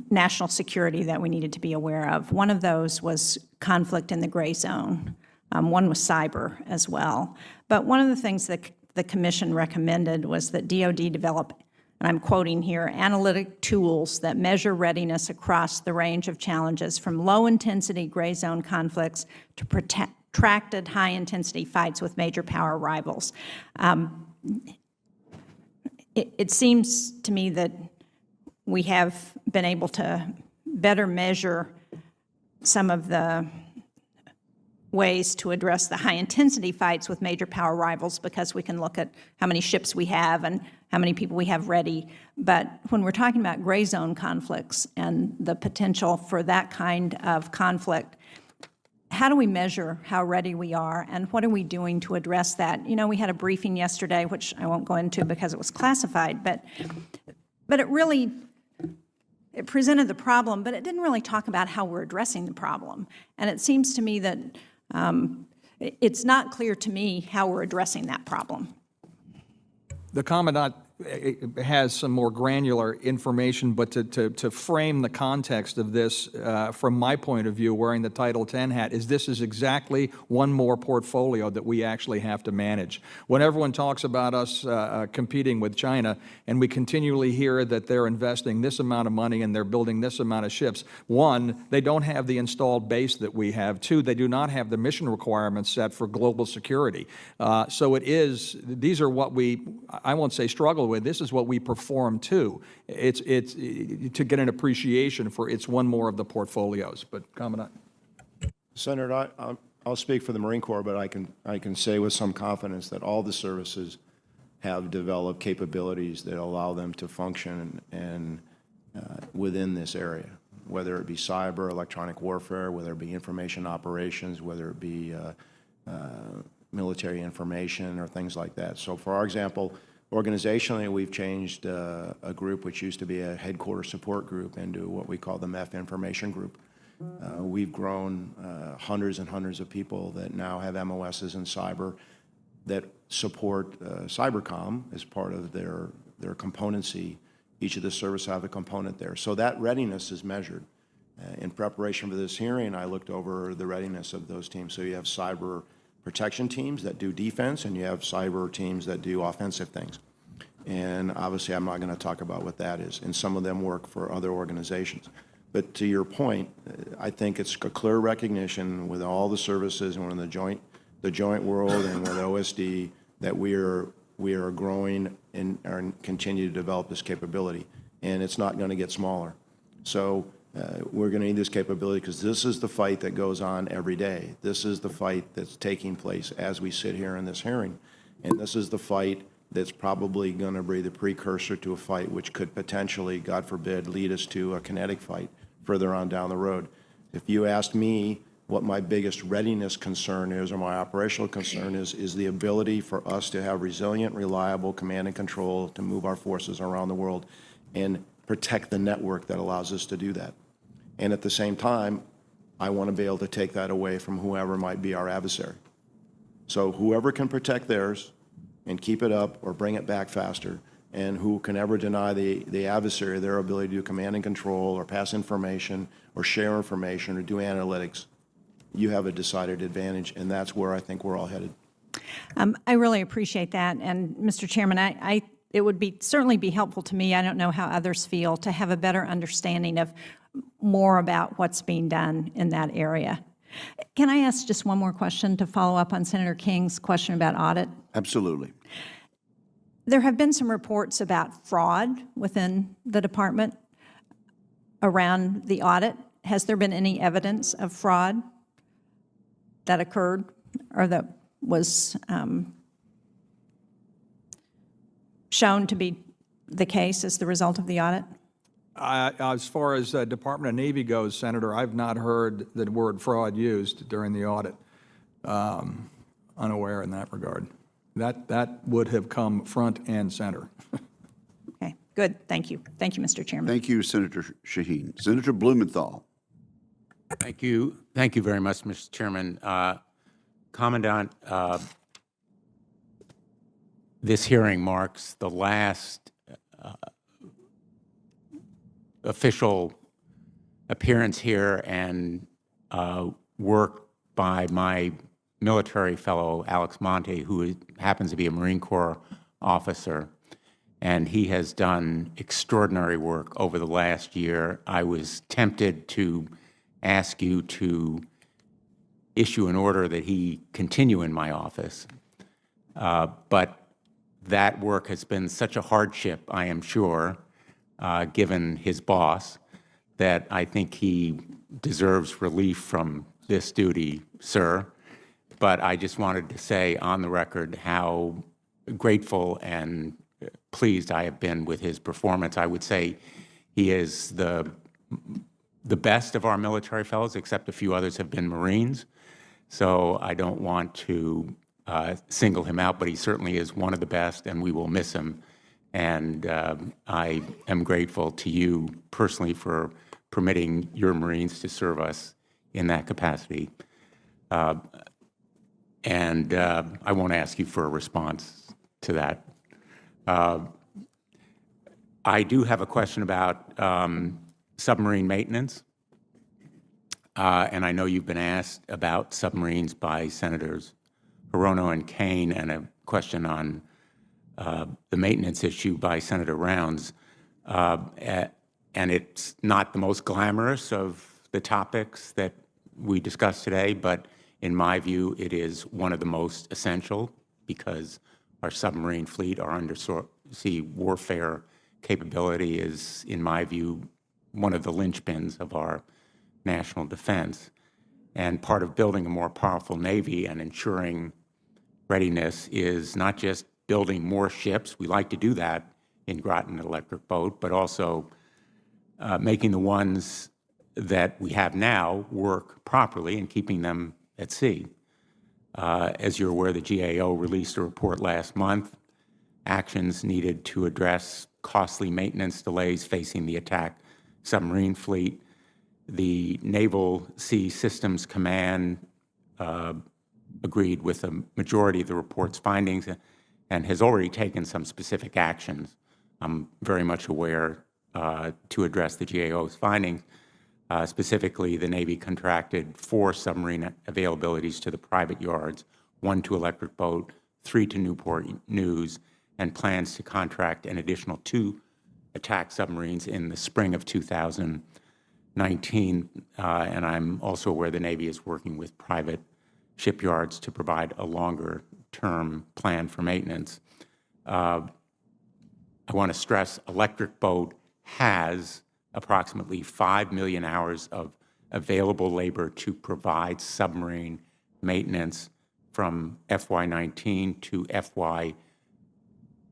national security that we needed to be aware of. One of those was conflict in the gray zone. One was cyber as well. But one of the things that the commission recommended was that DoD develop, and I'm quoting here, analytic tools that measure readiness across the range of challenges, from low-intensity gray zone conflicts to protracted high-intensity fights with major power rivals. It seems to me that we have been able to better measure some of the ways to address the high-intensity fights with major power rivals, because we can look at how many ships we have and how many people we have ready. But when we're talking about gray zone conflicts and the potential for that kind of conflict, how do we measure how ready we are, and what are we doing to address that? You know, we had a briefing yesterday, which I won't go into because it was classified, but it presented the problem, but it didn't really talk about how we're addressing the problem. And it seems to me that it's not clear to me how we're addressing that problem. The Commandant has some more granular information, but to frame the context of this, from my point of view, wearing the Title 10 hat, is this is exactly one more portfolio that we actually have to manage. When everyone talks about us competing with China, and we continually hear that they're investing this amount of money and they're building this amount of ships, one, they don't have the installed base that we have. Two, they do not have the mission requirements set for global security. So these are what I won't say struggle with, this is what we perform to. It's to get an appreciation for it's one more of the portfolios. But Commandant. Senator, I'll speak for the Marine Corps, but I can say with some confidence that all the services have developed capabilities that allow them to function and within this area, whether it be cyber, electronic warfare, whether it be information operations, whether it be military information or things like that. So for our example, organizationally, we've changed a group which used to be a headquarters support group into what we call the MEF Information Group. We've grown hundreds and hundreds of people that now have MOSs in cyber that support cybercom as part of their componency. Each of the services have a component there. So that readiness is measured. In preparation for this hearing, I looked over the readiness of those teams. So you have cyber protection teams that do defense, and you have cyber teams that do offensive things. And obviously, I'm not going to talk about what that is. And some of them work for other organizations. But to your point, I think it's a clear recognition with all the services and we're in the joint world and with OSD that we are growing and continue to develop this capability. And it's not going to get smaller. So we're going to need this capability because this is the fight that goes on every day. This is the fight that's taking place as we sit here in this hearing. And this is the fight that's probably going to be the precursor to a fight which could potentially, God forbid, lead us to a kinetic fight further on down the road. If you asked me what my biggest readiness concern is, or my operational concern is the ability for us to have resilient, reliable command and control to move our forces around the world and protect the network that allows us to do that. And at the same time, I want to be able to take that away from whoever might be our adversary. So whoever can protect theirs and keep it up or bring it back faster, and who can ever deny the adversary their ability to do command and control or pass information or share information or do analytics, you have a decided advantage, and that's where I think we're all headed. I really appreciate that. And Mr. Chairman, it would certainly be helpful to me, I don't know how others feel, to have a better understanding of more about what's being done in that area. Can I ask just one more question to follow up on Senator King's question about audit? Absolutely. There have been some reports about fraud within the department around the audit. Has there been any evidence of fraud that occurred or that was shown to be the case as the result of the audit? As far as Department of Navy goes, Senator, I've not heard the word fraud used during the audit. Unaware in that regard. That would have come front and center. Okay, good. Thank you. Thank you, Mr. Chairman. Thank you, Senator Shaheen. Senator Blumenthal. Thank you. Thank you very much, Mr. Chairman. Commandant, this hearing marks the last official appearance here and work by my military fellow, Alex Monte, who happens to be a Marine Corps officer, and he has done extraordinary work over the last year. I was tempted to ask you to issue an order that he continue in my office, but that work has been such a hardship, I am sure, given his boss, that I think he deserves relief from this duty, sir. But I just wanted to say on the record how grateful and pleased I have been with his performance. I would say he is the best of our military fellows, except a few others have been Marines. So I don't want to single him out, but he certainly is one of the best, and we will miss him. And I am grateful to you personally for permitting your Marines to serve us in that capacity. And I won't ask you for a response to that. I do have a question about submarine maintenance. And I know you've been asked about submarines by Senators Hirono and Kane, and a question on the maintenance issue by Senator Rounds. And it's not the most glamorous of the topics that we discussed today, but in my view, it is one of the most essential because our submarine fleet, our undersea warfare capability is, in my view, one of the linchpins of our national defense. And part of building a more powerful Navy and ensuring readiness is not just building more ships. We like to do that in Groton Electric Boat, but also making the ones that we have now work properly and keeping them at sea. As you're aware, the GAO released a report last month, actions needed to address costly maintenance delays facing the attack submarine fleet. The Naval Sea Systems Command agreed with a majority of the report's findings and has already taken some specific actions. I'm very much aware to address the GAO's findings. Specifically, the Navy contracted 4 submarine availabilities to the private yards, 1 to Electric Boat, 3 to Newport News, and plans to contract an additional 2 attack submarines in the spring of 2019. and I'm also aware the Navy is working with private shipyards to provide a longer-term plan for maintenance. I want to stress Electric Boat has approximately 5 million hours of available labor to provide submarine maintenance from FY19 to FY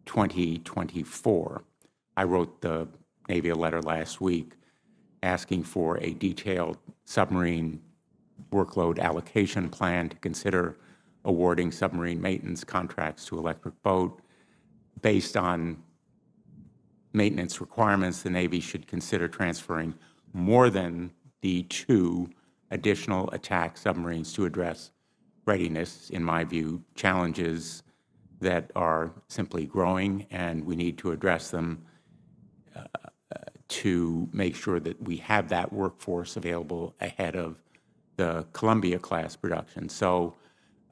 2024. I wrote the Navy a letter last week asking for a detailed submarine workload allocation plan to consider awarding submarine maintenance contracts to Electric Boat. Based on maintenance requirements, the Navy should consider transferring more than the 2 additional attack submarines to address readiness, in my view, challenges that are simply growing, and we need to address them to make sure that we have that workforce available ahead of the Columbia-class production. So,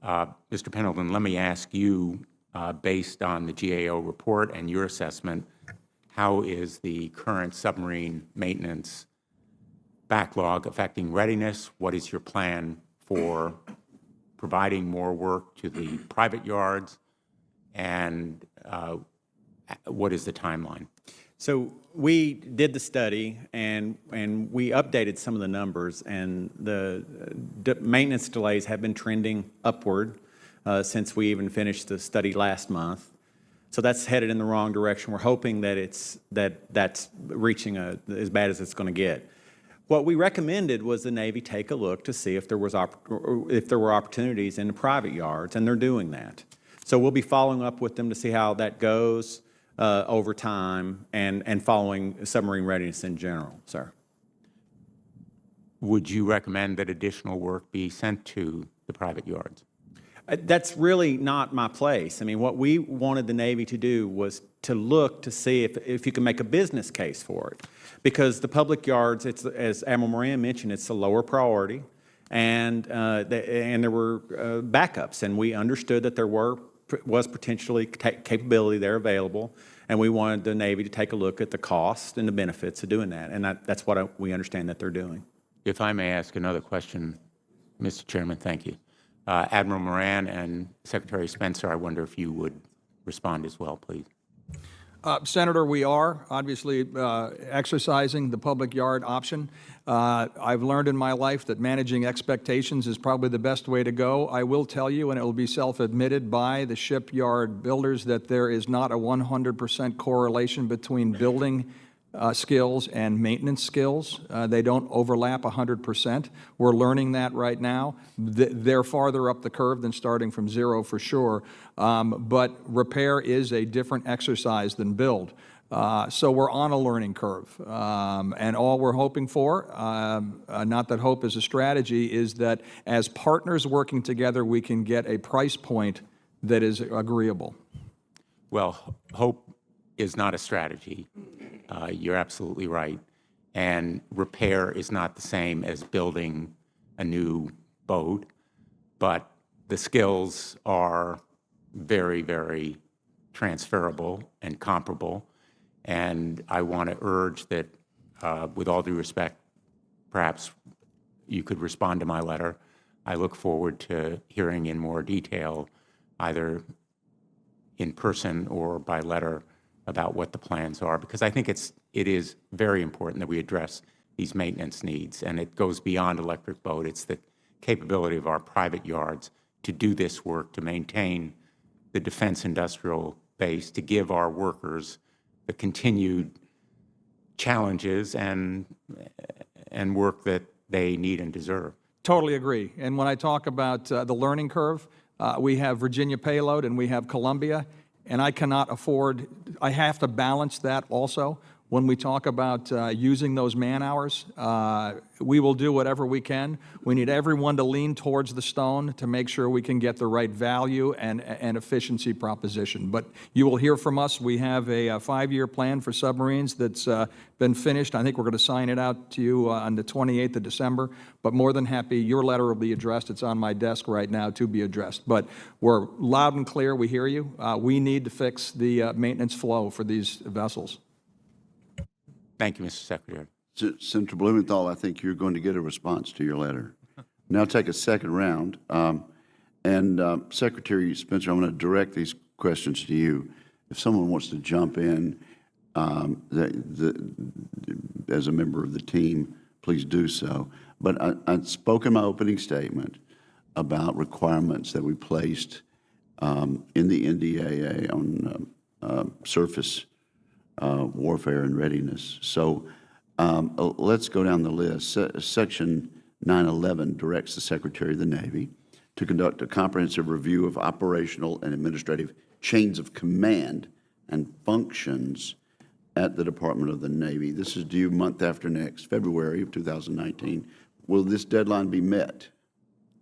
Mr. Pendleton, let me ask you, based on the GAO report and your assessment, how is the current submarine maintenance backlog affecting readiness? What is your plan for providing more work to the private yards, and what is the timeline? So we did the study, and we updated some of the numbers, and the maintenance delays have been trending upward since we even finished the study last month. So that's headed in the wrong direction. We're hoping that that's reaching as bad as it's going to get. What we recommended was the Navy take a look to see if there were opportunities in the private yards, and they're doing that. So we'll be following up with them to see how that goes over time, and following submarine readiness in general, sir. Would you recommend that additional work be sent to the private yards? That's really not my place. I mean, what we wanted the Navy to do was to look to see if you can make a business case for it. Because the public yards, it's, as Admiral Moran mentioned, it's a lower priority, and there were backups, and we understood that there was potentially capability there available, and we wanted the Navy to take a look at the cost and the benefits of doing that, and that's what we understand that they're doing. If I may ask another question, Mr. Chairman, thank you. Admiral Moran and Secretary Spencer, I wonder if you would respond as well, please. Senator, we are obviously exercising the public yard option. I've learned in my life that managing expectations is probably the best way to go. I will tell you, and it will be self-admitted by the shipyard builders, that there is not a 100% correlation between building skills and maintenance skills. They don't overlap 100%. We're learning that right now. They're farther up the curve than starting from zero for sure, but repair is a different exercise than build. So we're on a learning curve, and all we're hoping for, not that hope is a strategy, is that as partners working together, we can get a price point that is agreeable. Well, hope is not a strategy. You're absolutely right. And repair is not the same as building a new boat, but the skills are very, very transferable and comparable. And I want to urge that, with all due respect, perhaps you could respond to my letter. I look forward to hearing in more detail, either in person or by letter, about what the plans are, because I think it is very important that we address these maintenance needs, and it goes beyond Electric Boat. It's the capability of our private yards to do this work, to maintain the defense industrial base, to give our workers the continued challenges and work that they need and deserve. Totally agree. And when I talk about the learning curve, we have Virginia payload and we have Columbia, and I cannot afford, I have to balance that also. When we talk about using those man hours, we will do whatever we can. We need everyone to lean towards the stone to make sure we can get the right value and efficiency proposition. But you will hear from us. We have a 5-year plan for submarines that's been finished. I think we're going to sign it out to you on the 28th of December. But more than happy, your letter will be addressed. It's on my desk right now to be addressed. But we're loud and clear. We hear you. We need to fix the maintenance flow for these vessels. Thank you, Mr. Secretary. Senator Blumenthal, I think you're going to get a response to your letter. Now take a second round. Secretary Spencer, I'm going to direct these questions to you. If someone wants to jump in as a member of the team, please do so. But I spoke in my opening statement about requirements that we placed in the NDAA on surface warfare and readiness. So let's go down the list. Section 911 directs the Secretary of the Navy to conduct a comprehensive review of operational and administrative chains of command and functions at the Department of the Navy. This is due month after next, February of 2019. Will this deadline be met?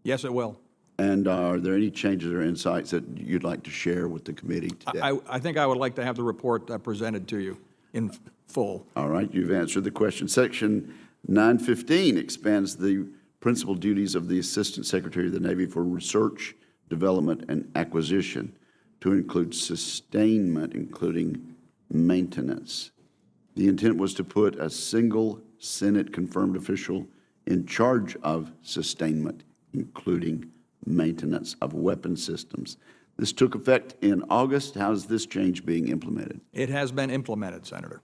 Yes, it will. And are there any changes or insights that you'd like to share with the committee today? I think I would like to have the report presented to you in full. All right, you've answered the question. Section 915 expands the principal duties of the Assistant Secretary of the Navy for research, development, and acquisition to include sustainment, including maintenance. The intent was to put a single Senate-confirmed official in charge of sustainment, including maintenance of weapon systems. This took effect in August. How is this change being implemented? It has been implemented, Senator.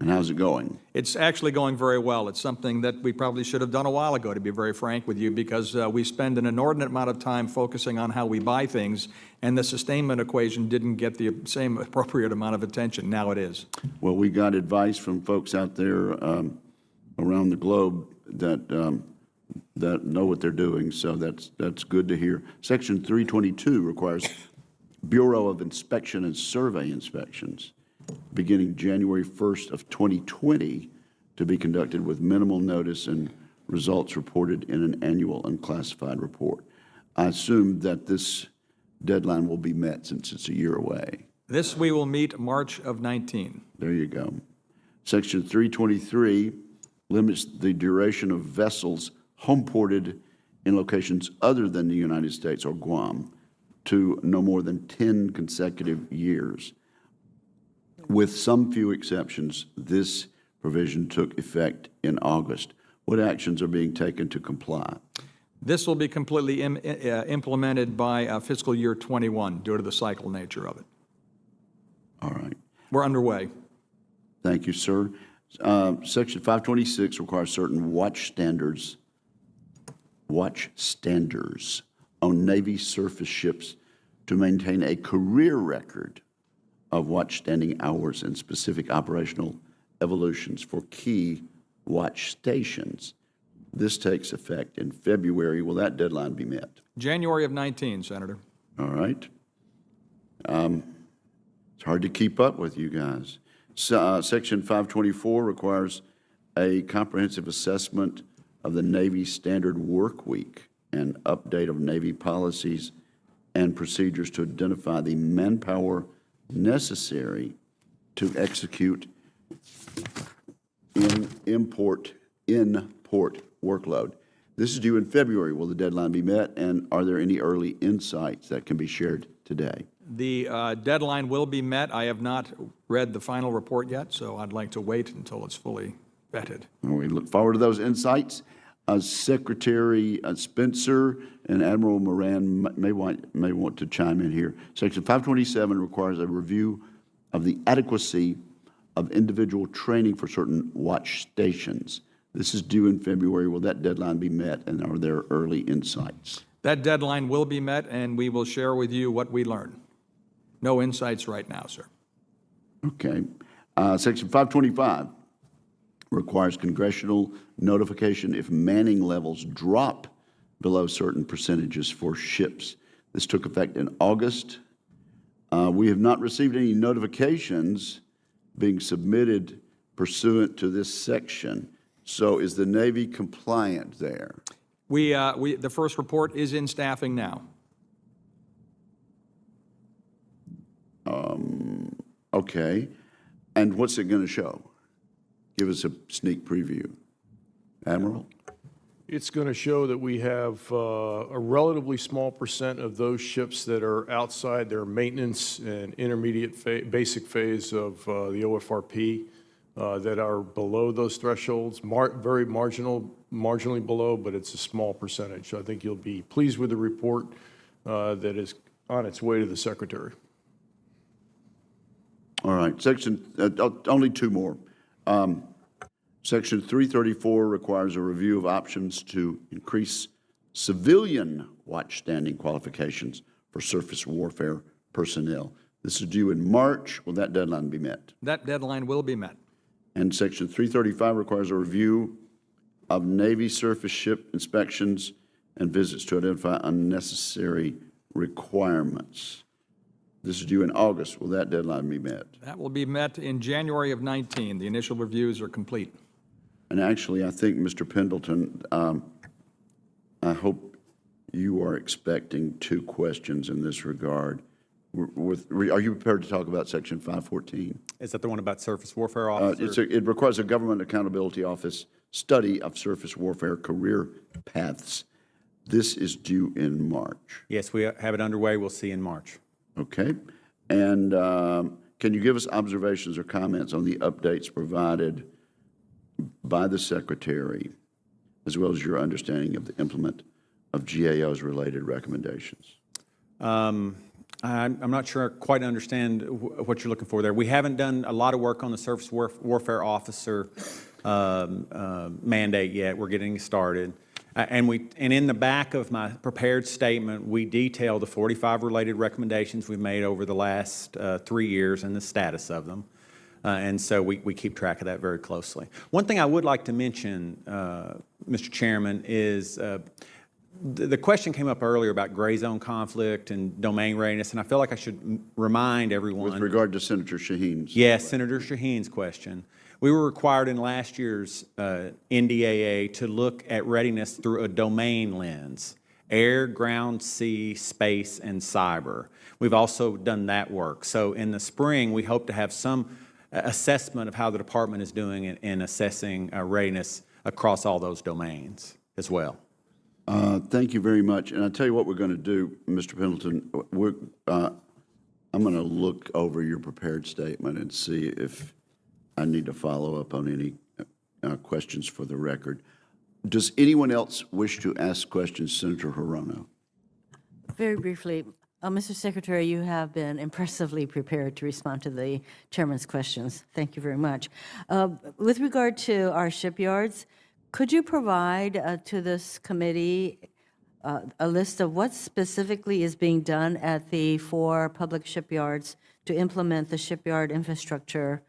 And how's it going? It's actually going very well. It's something that we probably should have done a while ago, to be very frank with you, because we spend an inordinate amount of time focusing on how we buy things, and the sustainment equation didn't get the same appropriate amount of attention. Now it is. Well, we got advice from folks out there around the globe that know what they're doing, so that's good to hear. Section 322 requires Bureau of Inspection and Survey inspections beginning January 1st of 2020 to be conducted with minimal notice and results reported in an annual unclassified report. I assume that this deadline will be met since it's a year away. This we will meet March of 19. There you go. Section 323 limits the duration of vessels homeported in locations other than the United States or Guam to no more than 10 consecutive years. With some few exceptions, this provision took effect in August. What actions are being taken to comply? This will be completely implemented by fiscal year 21 due to the cycle nature of it. All right. We're underway. Thank you, sir. Section 526 requires certain watch standards on Navy surface ships to maintain a career record of watch standing hours and specific operational evolutions for key watch stations. This takes effect in February. Will that deadline be met? January of 19, Senator. All right. It's hard to keep up with you guys. Section 524 requires a comprehensive assessment of the Navy Standard Work Week and update of Navy policies and procedures to identify the manpower necessary to execute in-port workload. This is due in February. Will the deadline be met, and are there any early insights that can be shared today? The deadline will be met. I have not read the final report yet, so I'd like to wait until it's fully vetted. We look forward to those insights. Secretary Spencer and Admiral Moran may want to chime in here. Section 527 requires a review of the adequacy of individual training for certain watch stations. This is due in February. Will that deadline be met, and are there early insights? That deadline will be met, and we will share with you what we learn. No insights right now, sir. Okay. Section 525 requires congressional notification if manning levels drop below certain percentages for ships. This took effect in August. We have not received any notifications being submitted pursuant to this section. So is the Navy compliant there? The first report is in staffing now. Okay. And what's it going to show? Give us a sneak preview. Admiral? It's going to show that we have a relatively small percent of those ships that are outside their maintenance and intermediate basic phase of the OFRP. that are below those thresholds, very marginally below, but it's a small percentage. So I think you'll be pleased with the report that is on its way to the Secretary. All right, only two more. Section 334 requires a review of options to increase civilian watchstanding qualifications for surface warfare personnel. This is due in March. Will that deadline be met? That deadline will be met. And Section 335 requires a review of Navy surface ship inspections and visits to identify unnecessary requirements. This is due in August. Will that deadline be met? That will be met in January of 19. The initial reviews are complete. And actually, I think, Mr. Pendleton, I hope you are expecting two questions in this regard. Are you prepared to talk about Section 514? Is that the one about surface warfare officers? It requires a Government Accountability Office study of surface warfare career paths. This is due in March. Yes, we have it underway. We'll see in March. Okay. And can you give us observations or comments on the updates provided by the Secretary, as well as your understanding of the implement of GAO's related recommendations? I'm not sure I quite understand what you're looking for there. We haven't done a lot of work on the surface warfare officer mandate yet. We're getting started. And in the back of my prepared statement, we detail the 45 related recommendations we've made over the last 3 years and the status of them. And so we keep track of that very closely. One thing I would like to mention, Mr. Chairman, is the question came up earlier about gray zone conflict and domain readiness, and I feel like I should remind everyone. With regard to Senator Shaheen's. Yes, Senator Shaheen's question. We were required in last year's NDAA to look at readiness through a domain lens: air, ground, sea, space, and cyber. We've also done that work. So in the spring, we hope to have some assessment of how the department is doing in assessing readiness across all those domains as well. Thank you very much. And I'll tell you what we're going to do, Mr. Pendleton. I'm going to look over your prepared statement and see if I need to follow up on any questions for the record. Does anyone else wish to ask questions, Senator Hirono? Very briefly, Mr. Secretary, you have been impressively prepared to respond to the chairman's questions. Thank you very much. With regard to our shipyards, could you provide to this committee a list of what specifically is being done at the 4 public shipyards to implement the shipyard infrastructure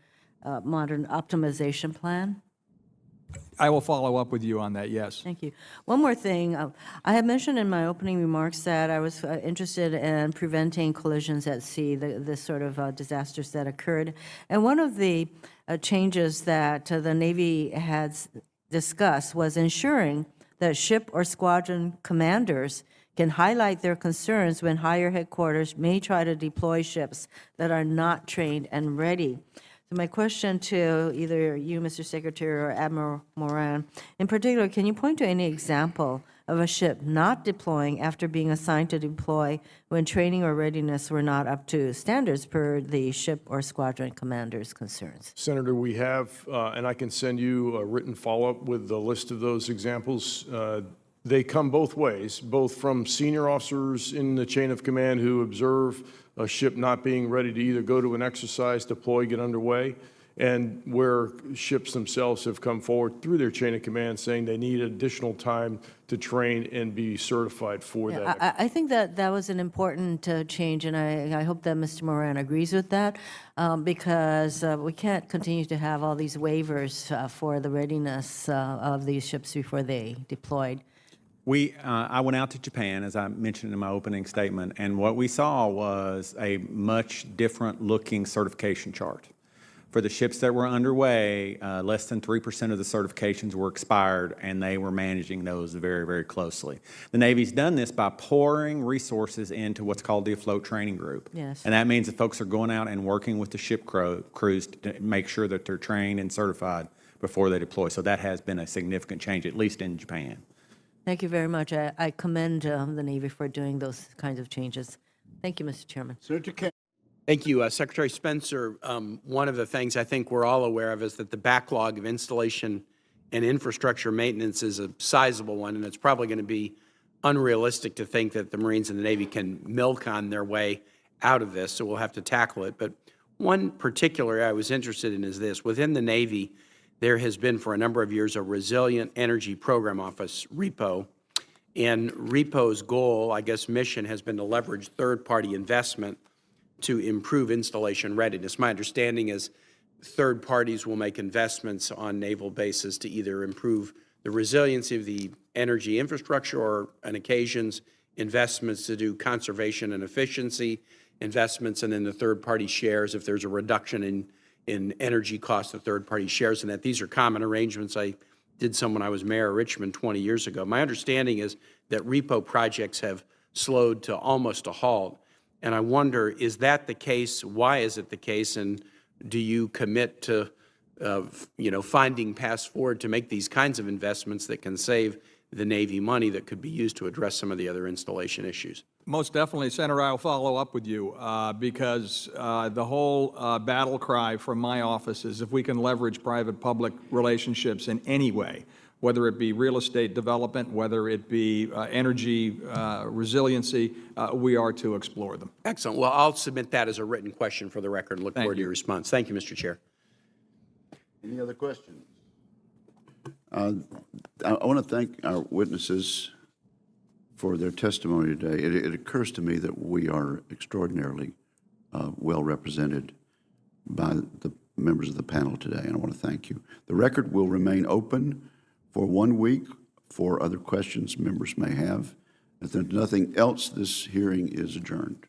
modern optimization plan? I will follow up with you on that, yes. Thank you. One more thing. I had mentioned in my opening remarks that I was interested in preventing collisions at sea, the sort of disasters that occurred. And one of the changes that the Navy had discussed was ensuring that ship or squadron commanders can highlight their concerns when higher headquarters may try to deploy ships that are not trained and ready. So my question to either you, Mr. Secretary, or Admiral Moran, in particular, can you point to any example of a ship not deploying after being assigned to deploy when training or readiness were not up to standards per the ship or squadron commander's concerns? Senator, we have, and I can send you a written follow-up with the list of those examples. They come both ways, both from senior officers in the chain of command who observe a ship not being ready to either go to an exercise, deploy, get underway, and where ships themselves have come forward through their chain of command saying they need additional time to train and be certified for that. I think that was an important change, and I hope that Mr. Moran agrees with that, because we can't continue to have all these waivers for the readiness of these ships before they deployed. I went out to Japan, as I mentioned in my opening statement, and what we saw was a much different looking certification chart. For the ships that were underway, less than 3% of the certifications were expired, and they were managing those very, very closely. The Navy's done this by pouring resources into what's called the afloat training group. Yes. And that means that folks are going out and working with the ship crews to make sure that they're trained and certified before they deploy. So that has been a significant change, at least in Japan. Thank you very much. I commend the Navy for doing those kinds of changes. Thank you, Mr. Chairman. Senator Kennedy. Thank you, Secretary Spencer. One of the things I think we're all aware of is that the backlog of installation and infrastructure maintenance is a sizable one, and it's probably going to be unrealistic to think that the Marines and the Navy can milk on their way out of this, so we'll have to tackle it. But one particular I was interested in is this. Within the Navy, there has been for a number of years a Resilient Energy Program Office, REPO, and REPO's goal, I guess mission, has been to leverage third-party investment to improve installation readiness. My understanding is third parties will make investments on naval bases to either improve the resiliency of the energy infrastructure or, on occasions, investments to do conservation and efficiency, investments, and then the third-party shares if there's a reduction in energy costs of third-party shares, and that these are common arrangements. I did some when I was mayor of Richmond 20 years ago. My understanding is that REPO projects have slowed to almost a halt. And I wonder, is that the case? Why is it the case? And do you commit to, finding paths forward to make these kinds of investments that can save the Navy money that could be used to address some of the other installation issues? Most definitely, Senator, I'll follow up with you because the whole battle cry from my office is if we can leverage private-public relationships in any way, whether it be real estate development, whether it be energy resiliency, we are to explore them. Excellent. Well, I'll submit that as a written question for the record and look forward to your response. Thank you, Mr. Chair. Any other questions? I want to thank our witnesses for their testimony today. It occurs to me that we are extraordinarily well represented by the members of the panel today, and I want to thank you. The record will remain open for 1 week for other questions members may have. If there's nothing else, this hearing is adjourned.